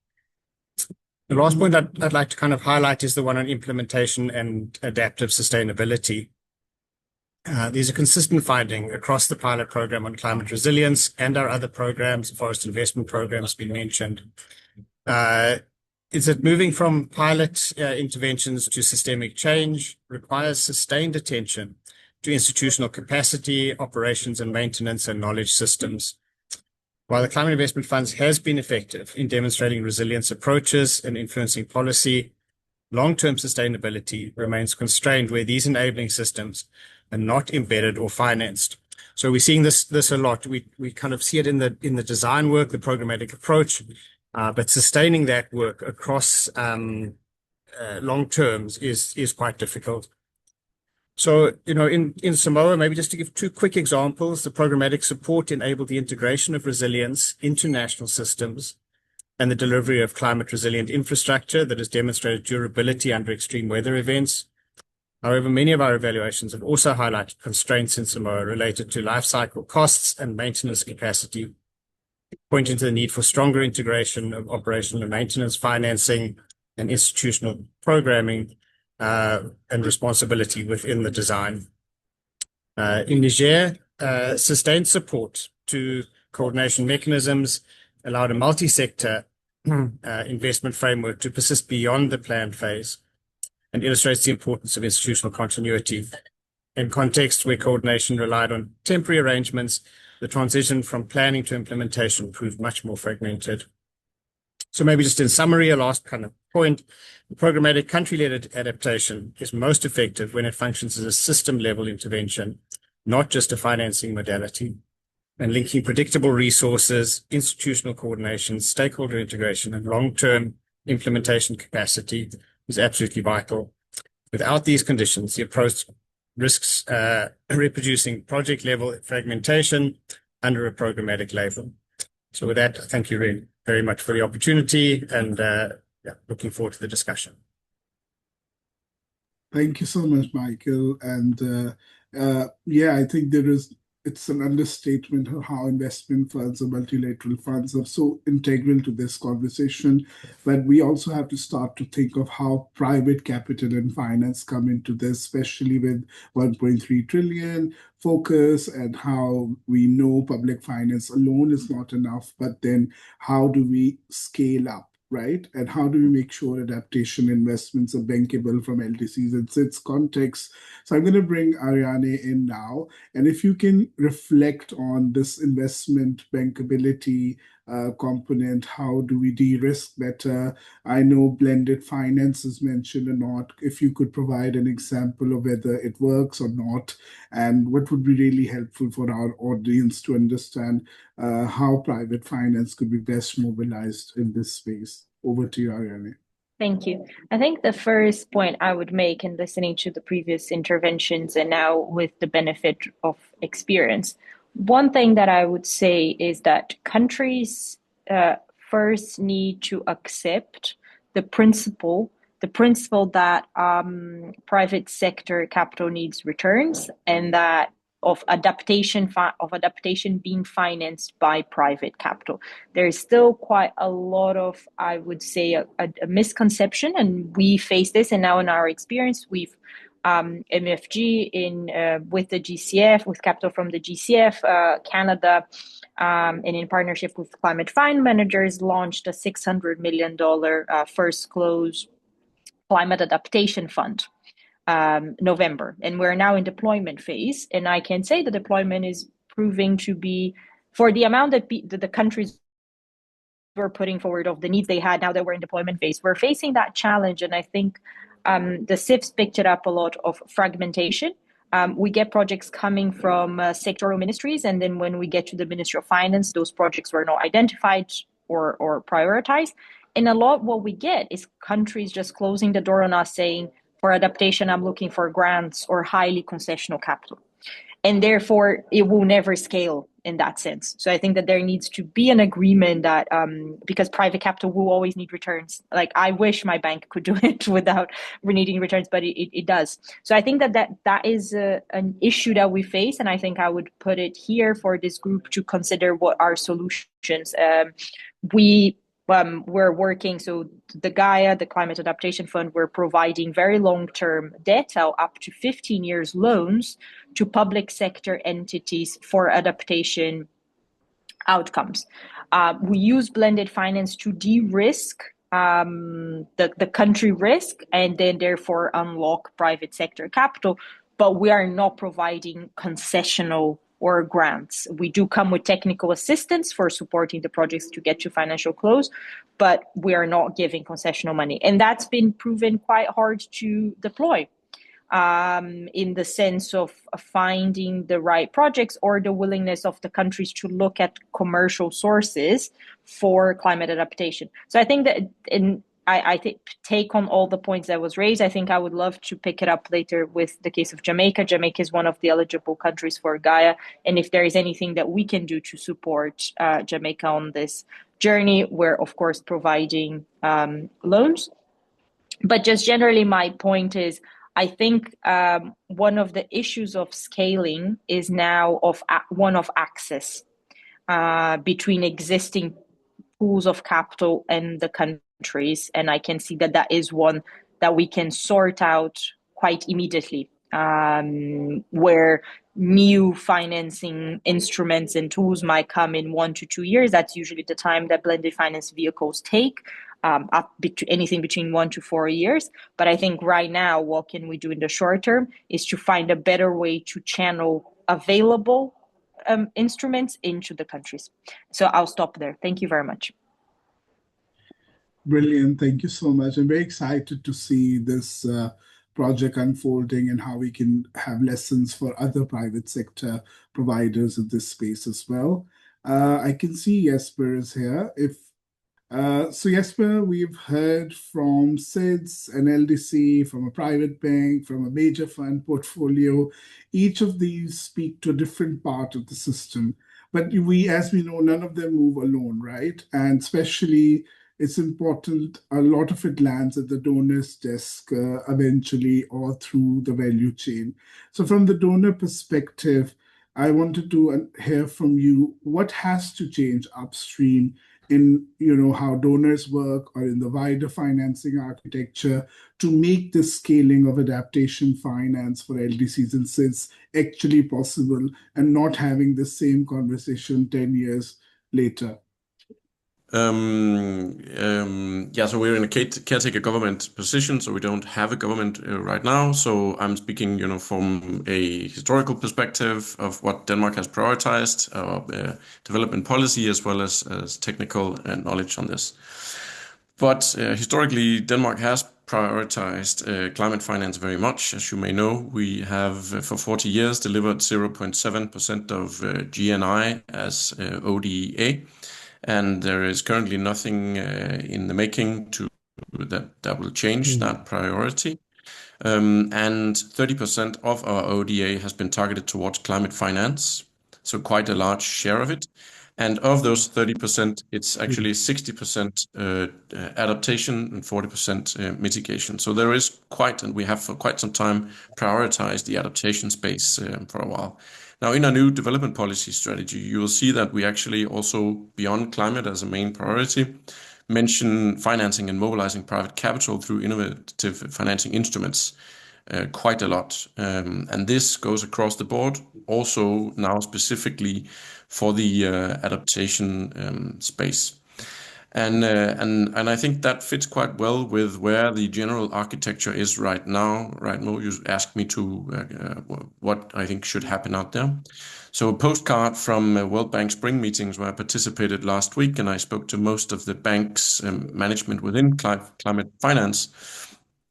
The last point I'd like to kind of highlight is the one on implementation and adaptive sustainability. There's a consistent finding across the pilot program on climate resilience and our other programs, forest investment programs been mentioned, is that moving from pilot interventions to systemic change requires sustained attention to institutional capacity, operations and maintenance, and knowledge systems. While the Climate Investment Funds has been effective in demonstrating resilience approaches and influencing policy, long-term sustainability remains constrained where these enabling systems are not embedded or financed. So we're seeing this a lot. We kind of see it in the design work, the programmatic approach, but sustaining that work across long terms is quite difficult. So, in Samoa, maybe just to give two quick examples, the programmatic support enabled the integration of resilience into national systems and the delivery of climate resilient infrastructure that has demonstrated durability under extreme weather events. However, many of our evaluations have also highlighted constraints in Samoa related to life cycle costs and maintenance capacity, pointing to the need for stronger integration of operational and maintenance financing and institutional programming and responsibility within the design. In Niger, sustained support to coordination mechanisms allowed a multi-sector investment framework to persist beyond the planned phase and illustrates the importance of institutional continuity. In contexts where coordination relied on temporary arrangements, the transition from planning to implementation proved much more fragmented. So maybe just in summary, a last kind of point, the programmatic country-led adaptation is most effective when it functions as a system-level intervention, not just a financing modality. And linking predictable resources, institutional coordination, stakeholder integration, and long-term implementation capacity is absolutely vital. Without these conditions, the approach risks reproducing project-level fragmentation under a programmatic label. So with that, thank you very much for the opportunity, and looking forward to the discussion. Thank you so much, Michael. And I think it's an understatement of how investment funds or multilateral funds are so integral to this conversation. But we also have to start to think of how private capital and finance come into this, especially with 1.3 trillion focus, and how we know public finance alone is not enough. But then how do we scale up? Right? And how do we make sure adaptation investments are bankable from LDCs and SIDS context? So I'm going to bring Ariane in now. And if you can reflect on this investment bankability component, how do we de-risk better? I know blended finance is mentioned or not. If you could provide an example of whether it works or not, and what would be really helpful for our audience to understand how private finance could be best mobilized in this space. Over to you, Ariane. Thank you. I think the first point I would make in listening to the previous interventions and now with the benefit of experience, one thing that I would say is that countries first need to accept the principle that private sector capital needs returns, and that of adaptation being financed by private capital. There is still quite a lot of, I would say, a misconception, and we face this. And now in our experience, we've MUFG with the GCF, with capital from the GCF, Canada, and in partnership with Climate Fund managers, launched a $600 million first close climate adaptation fund. November, and we're now in deployment phase. And I can say the deployment is proving to be, for the amount that the countries were putting forward of the needs they had, now that we're in deployment phase, we're facing that challenge. And I think the SIFs picked it up a lot of fragmentation. We get projects coming from sectoral ministries, and then when we get to the Ministry of Finance, those projects were not identified or prioritized. And a lot what we get is countries just closing the door on us, saying, for adaptation, I'm looking for grants or highly concessional capital. And therefore, it will never scale in that sense. So I think that there needs to be an agreement that, because private capital will always need returns. Like, I wish my bank could do it without needing returns, but it does. So I think that is an issue that we face. And I think I would put it here for this group to consider what are solutions. We're working, so the Gaia, the Climate Adaptation Fund, we're providing very long-term debt, up to 15 years loans to public sector entities for adaptation outcomes. We use blended finance to de-risk the country risk and then therefore unlock private sector capital, but we are not providing concessional or grants. We do come with technical assistance for supporting the projects to get to financial close, but we are not giving concessional money. And that's been proven quite hard to deploy in the sense of finding the right projects or the willingness of the countries to look at commercial sources for climate adaptation. So I think that I take on all the points that was raised. I think I would love to pick it up later with the case of Jamaica. Jamaica is one of the eligible countries for Gaia. And if there is anything that we can do to support Jamaica on this journey, we're, of course, providing loans. But just generally, my point is, I think one of the issues of scaling is now one of access between existing pools of capital and the countries. And I can see that is one that we can sort out quite immediately, where new financing instruments and tools might come in 1 to 2 years. That's usually the time that blended finance vehicles take, anything between 1 to 4 years. But I think right now, what can we do in the short term is to find a better way to channel available instruments into the countries. So I'll stop there. Thank you very much. Brilliant. Thank you so much. I'm very excited to see this project unfolding and how we can have lessons for other private sector providers in this space as well. I can see Jesper is here. So Jesper, we've heard from SIDS and LDC, from a private bank, from a major fund portfolio. Each of these speak to a different part of the system. But as we know, none of them move alone, right? And especially, it's important, a lot of it lands at the donor's desk eventually or through the value chain. So from the donor perspective, I wanted to hear from you, what has to change upstream in how donors work or in the wider financing architecture to make the scaling of adaptation finance for LDCs and SIDS actually possible and not having the same conversation 10 years later? So we're in a caretaker government position, so we don't have a government right now. So I'm speaking, from a historical perspective of what Denmark has prioritized, development policy, as well as technical knowledge on this. But historically, Denmark has prioritized climate finance very much. As you may know, we have for 40 years delivered 0.7% of GNI as ODA. And there is currently nothing in the making that will change that priority. And 30% of our ODA has been targeted towards climate finance, so quite a large share of it. And of those 30%, it's actually 60% adaptation and 40% mitigation. So there is and we have for quite some time prioritized the adaptation space for a while. Now, in our new development policy strategy, you will see that we actually also, beyond climate as a main priority, mention financing and mobilizing private capital through innovative financing instruments quite a lot. And this goes across the board, also now specifically for the adaptation space. And I think that fits quite well with where the general architecture is right now. Right, Mo, you asked me to what I think should happen out there. So a postcard from World Bank Spring meetings where I participated last week, and I spoke to most of the bank's management within climate finance.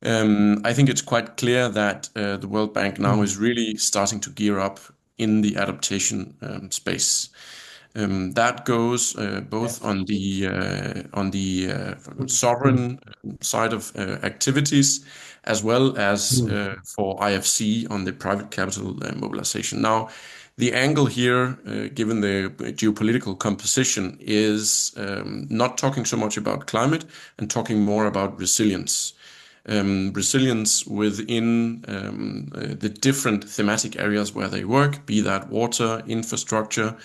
I think it's quite clear that the World Bank now is really starting to gear up in the adaptation space. That goes both on the sovereign side of activities, as well as for IFC on the private capital mobilization. Now, the angle here, given the geopolitical composition, is not talking so much about climate and talking more about resilience. Resilience within the different thematic areas where they work, be that water, infrastructure,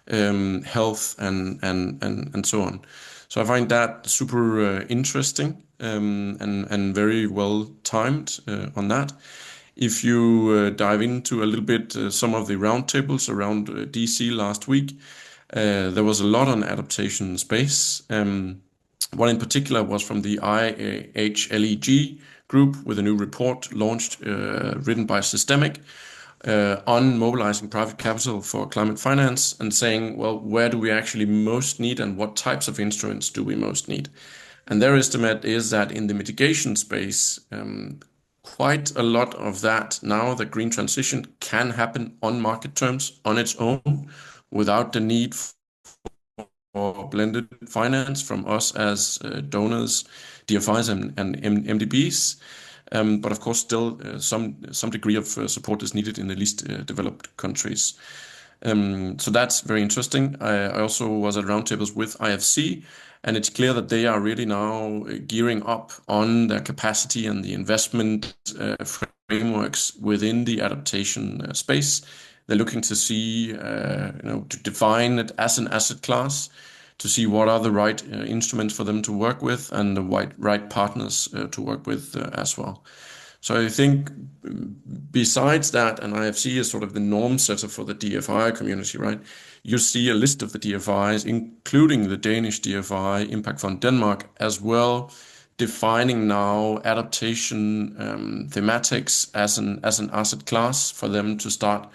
health, and so on. So I find that super interesting and very well timed on that. If you dive into a little bit some of the roundtables around DC last week, there was a lot on adaptation space. One in particular was from the IIHLEG group with a new report launched, written by Systemic, on mobilizing private capital for climate finance and saying, well, where do we actually most need and what types of instruments do we most need? And their estimate is that in the mitigation space, quite a lot of that now, the green transition can happen on market terms on its own without the need for blended finance from us as donors, DFIs and MDBs. But of course, still some degree of support is needed in the least developed countries. So that's very interesting. I also was at roundtables with IFC, and it's clear that they are really now gearing up on their capacity and the investment frameworks within the adaptation space. They're looking to see, to define it as an asset class, to see what are the right instruments for them to work with and the right partners to work with as well. So I think besides that, and IFC is sort of the norm setter for the DFI community, right? You see a list of the DFIs, including the Danish DFI, Impact Fund Denmark, as well, defining now adaptation thematics as an asset class for them to start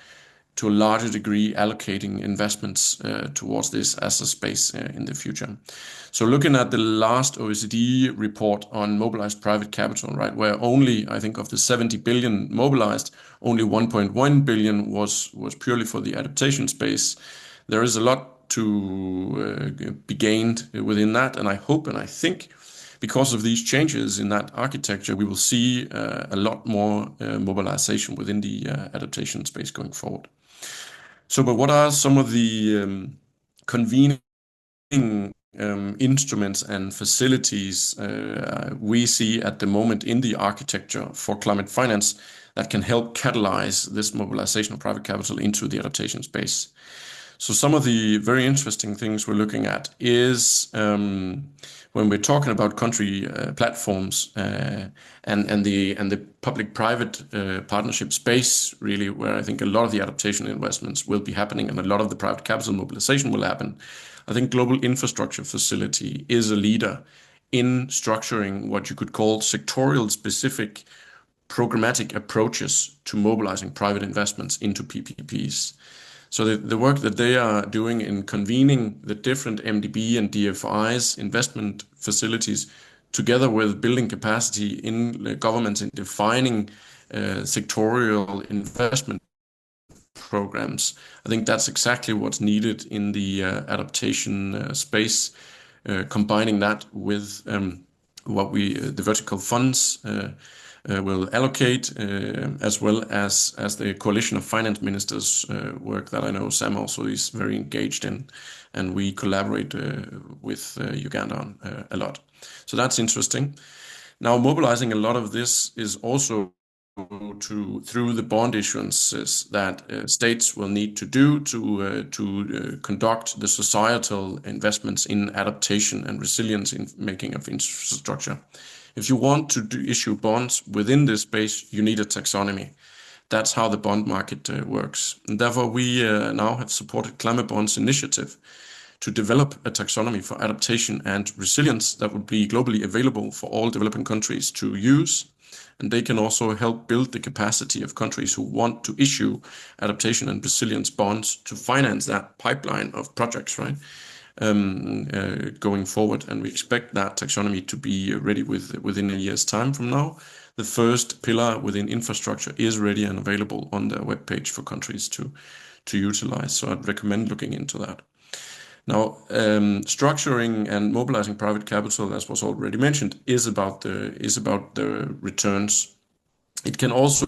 to a larger degree allocating investments towards this as a space in the future. So looking at the last OECD report on mobilized private capital, right, where only, I think of the 70 billion mobilized, only 1.1 billion was purely for the adaptation space. There is a lot to be gained within that, and I hope and I think because of these changes in that architecture, we will see a lot more mobilization within the adaptation space going forward. So, but what are some of the convening instruments and facilities we see at the moment in the architecture for climate finance that can help catalyze this mobilization of private capital into the adaptation space? So some of the very interesting things we're looking at is when we're talking about country platforms and the public-private partnership space, really, where I think a lot of the adaptation investments will be happening and a lot of the private capital mobilization will happen. I think Global Infrastructure Facility is a leader in structuring what you could call sectorial specific programmatic approaches to mobilizing private investments into PPPs. So the work that they are doing in convening the different MDB and DFIs investment facilities together with building capacity in the governments in defining sectorial investment programs, I think that's exactly what's needed in the adaptation space, combining that with what the vertical funds will allocate, as well as the coalition of finance ministers work that I know Sam also is very engaged in, and we collaborate with Uganda on a lot. So that's interesting. Now, mobilizing a lot of this is also through the bond issuances that states will need to do to conduct the societal investments in adaptation and resilience in making of infrastructure. If you want to issue bonds within this space, you need a taxonomy. That's how the bond market works. And therefore, we now have supported Climate Bonds Initiative to develop a taxonomy for adaptation and resilience that would be globally available for all developing countries to use. And they can also help build the capacity of countries who want to issue adaptation and resilience bonds to finance that pipeline of projects, right? Going forward. And we expect that taxonomy to be ready within a year's time from now. The first pillar within infrastructure is ready and available on their webpage for countries to utilize. So I'd recommend looking into that. Now, structuring and mobilizing private capital, as was already mentioned, is about the returns. It can also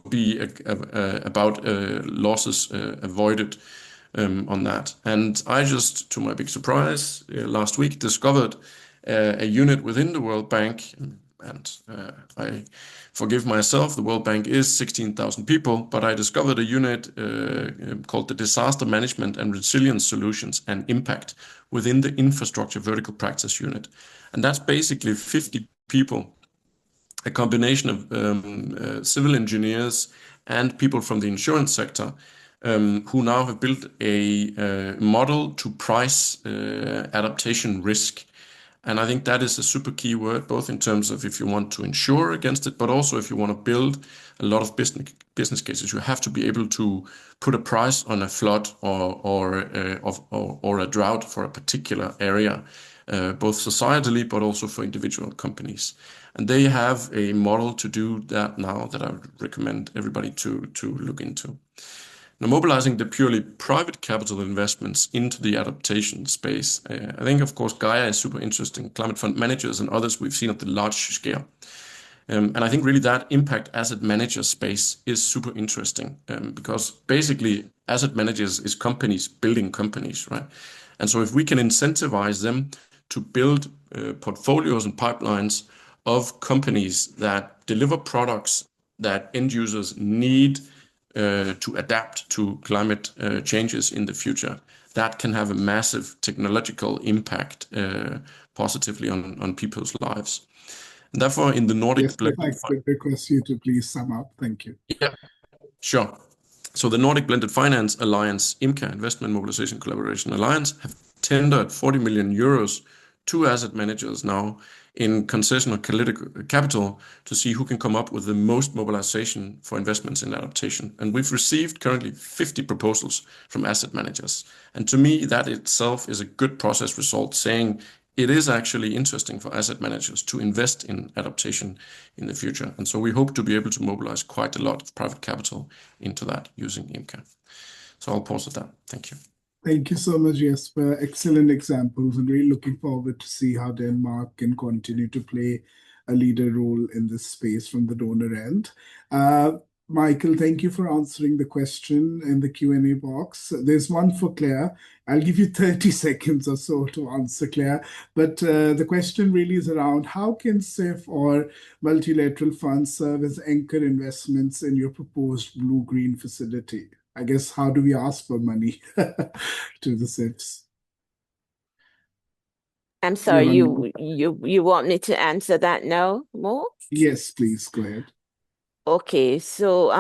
be about losses avoided on that. And I just, to my big surprise, last week discovered a unit within the World Bank. And I forgive myself, the World Bank is 16,000 people, but I discovered a unit called the Disaster Management and Resilience Solutions and Impact within the Infrastructure Vertical Practice Unit. And that's basically 50 people, a combination of civil engineers and people from the insurance sector who now have built a model to price adaptation risk. And I think that is a super key word, both in terms of if you want to insure against it, but also if you want to build a lot of business cases, you have to be able to put a price on a flood or a drought for a particular area, both societally, but also for individual companies. And they have a model to do that now that I would recommend everybody to look into. Now, mobilizing the purely private capital investments into the adaptation space, I think, of course, Gaia is super interesting. Climate fund managers and others we've seen at the large scale. And I think really that impact asset manager space is super interesting because basically asset managers is companies building companies, right? And so if we can incentivize them to build portfolios and pipelines of companies that deliver products that end users need to adapt to climate changes in the future, that can have a massive technological impact positively on people's lives. And therefore, in the Nordic... Yes, if I could request you to please sum up. Thank you. Yeah, sure. So the Nordic Blended Finance Alliance, IMCA, Investment Mobilization Collaboration Alliance, have tendered 40 million euros to asset managers now in concessional capital to see who can come up with the most mobilization for investments in adaptation. And we've received currently 50 proposals from asset managers. And to me, that itself is a good process result saying it is actually interesting for asset managers to invest in adaptation in the future. And so we hope to be able to mobilize quite a lot of private capital into that using IMCA. So I'll pause at that. Thank you. Thank you so much, Jesper. Excellent examples, and really looking forward to see how Denmark can continue to play a leader role in this space from the donor end. Michael, thank you for answering the question in the Q&A box. There's one for Claire. I'll give you 30 seconds or so to answer, Claire. But the question really is around how can CIF or multilateral funds serve as anchor investments in your proposed blue-green facility? I guess, how do we ask for money to the CIFs? I'm sorry, you want me to answer that now, Mo? Yes, please, go ahead. Okay, so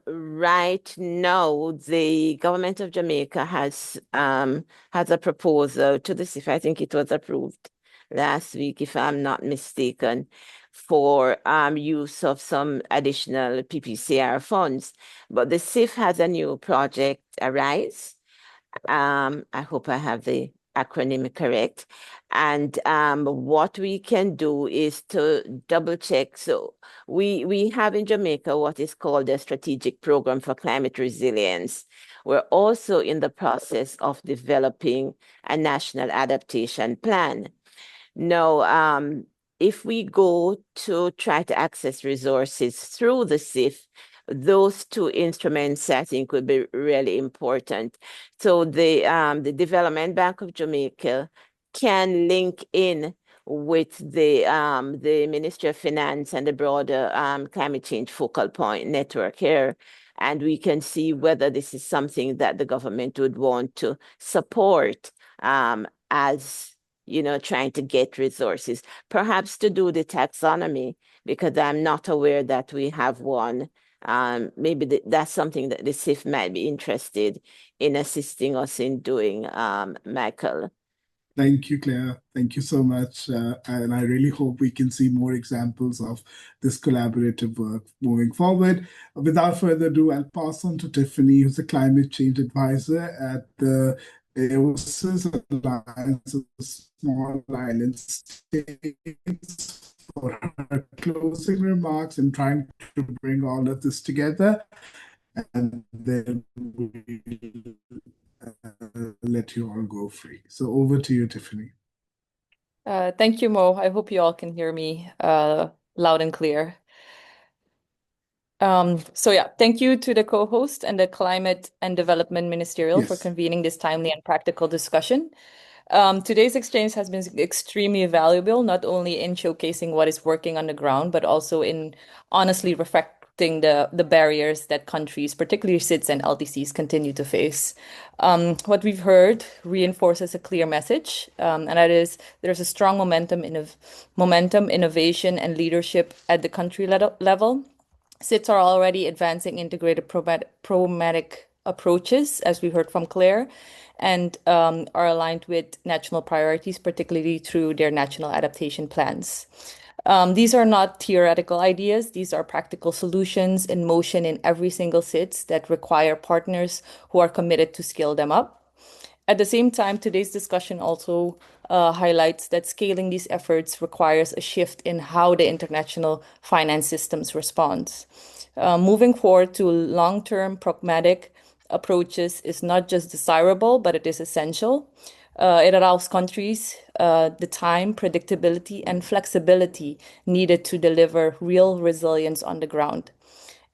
right now the government of Jamaica has a proposal to the CIF. I think it was approved last week, if I'm not mistaken, for use of some additional PPCR funds. But the CIF has a new project, ARISE. I hope I have the acronym correct. And what we can do is to double check. So we have in Jamaica what is called a strategic program for climate resilience. We're also in the process of developing a national adaptation plan. Now, if we go to try to access resources through the CIF, those two instruments, I think, would be really important. So the Development Bank of Jamaica can link in with the Ministry of Finance and the broader climate change focal point network here. And we can see whether this is something that the government would want to support as, trying to get resources, perhaps to do the taxonomy, because I'm not aware that we have one. Maybe that's something that the CIF might be interested in assisting us in doing, Michael. Thank you, Claire. Thank you so much. And I really hope we can see more examples of this collaborative work moving forward. Without further ado, I'll pass on to Tiffany, who's a climate change advisor at the AOSIS Alliance of Small Island States, for her closing remarks and trying to bring all of this together. And then we'll let you all go free. So over to you, Tiffany. Thank you, Mo. I hope you all can hear me loud and clear. Thank you to the co-host and the Climate and Development Ministerial for convening this timely and practical discussion. Today's exchange has been extremely valuable, not only in showcasing what is working on the ground, but also in honestly reflecting the barriers that countries, particularly SIDS and LDCs, continue to face. What we've heard reinforces a clear message, and that is there's a strong momentum, innovation, and leadership at the country level. SIDS are already advancing integrated programmatic approaches, as we heard from Claire, and are aligned with national priorities, particularly through their national adaptation plans. These are not theoretical ideas. These are practical solutions in motion in every single SIDS that require partners who are committed to scale them up. At the same time, today's discussion also highlights that scaling these efforts requires a shift in how the international finance systems respond. Moving forward to long-term pragmatic approaches is not just desirable, but it is essential. It allows countries the time, predictability, and flexibility needed to deliver real resilience on the ground,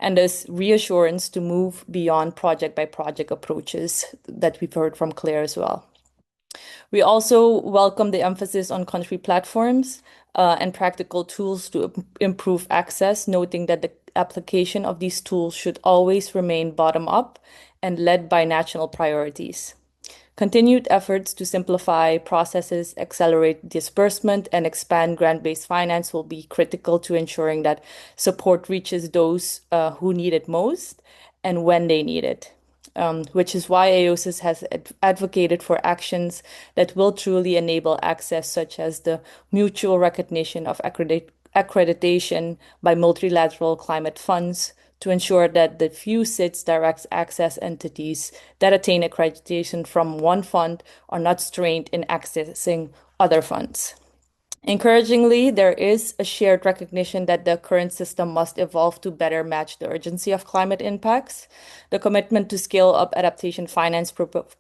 and this reassurance to move beyond project-by-project approaches that we've heard from Claire as well. We also welcome the emphasis on country platforms and practical tools to improve access, noting that the application of these tools should always remain bottom-up and led by national priorities. Continued efforts to simplify processes, accelerate disbursement, and expand grant-based finance will be critical to ensuring that support reaches those who need it most and when they need it, which is why AOSIS has advocated for actions that will truly enable access, such as the mutual recognition of accreditation by multilateral climate funds, to ensure that the few SIDS direct access entities that attain accreditation from one fund are not strained in accessing other funds. Encouragingly, there is a shared recognition that the current system must evolve to better match the urgency of climate impacts. The commitment to scale up adaptation finance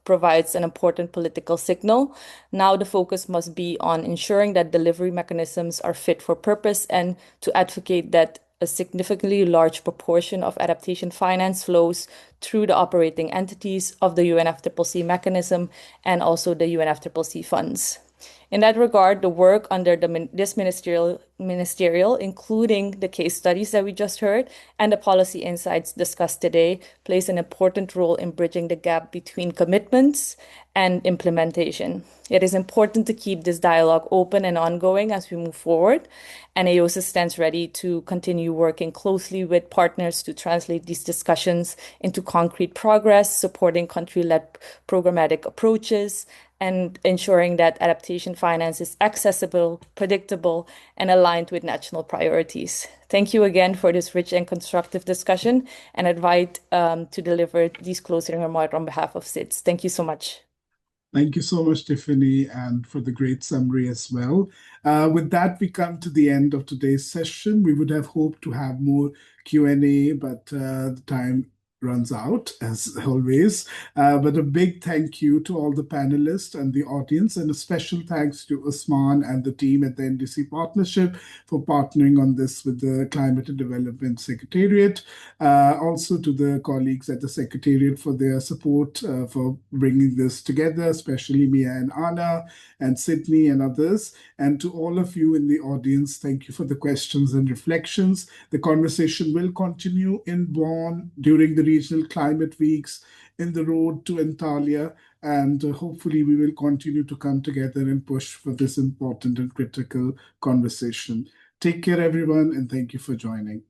provides an important political signal. Now the focus must be on ensuring that delivery mechanisms are fit for purpose and to advocate that a significantly large proportion of adaptation finance flows through the operating entities of the UNFCCC mechanism and also the UNFCCC funds. In that regard, the work under this ministerial, including the case studies that we just heard and the policy insights discussed today, plays an important role in bridging the gap between commitments and implementation. It is important to keep this dialogue open and ongoing as we move forward, and AOSIS stands ready to continue working closely with partners to translate these discussions into concrete progress, supporting country-led programmatic approaches, and ensuring that adaptation finance is accessible, predictable, and aligned with national priorities. Thank you again for this rich and constructive discussion, and invite to deliver these closing remarks on behalf of SIDS. Thank you so much. Thank you so much, Tiffany, and for the great summary as well. With that, we come to the end of today's session. We would have hoped to have more Q&A, but the time runs out, as always. But a big thank you to all the panelists and the audience, and a special thanks to Usman and the team at the NDC Partnership for partnering on this with the Climate and Development Secretariat. Also to the colleagues at the Secretariat for their support for bringing this together, especially Mia and Anna and Sydney and others. And to all of you in the audience, thank you for the questions and reflections. The conversation will continue in Bonn during the Regional Climate Weeks, in the road to Antalya, and hopefully we will continue to come together and push for this important and critical conversation. Take care, everyone, and thank you for joining.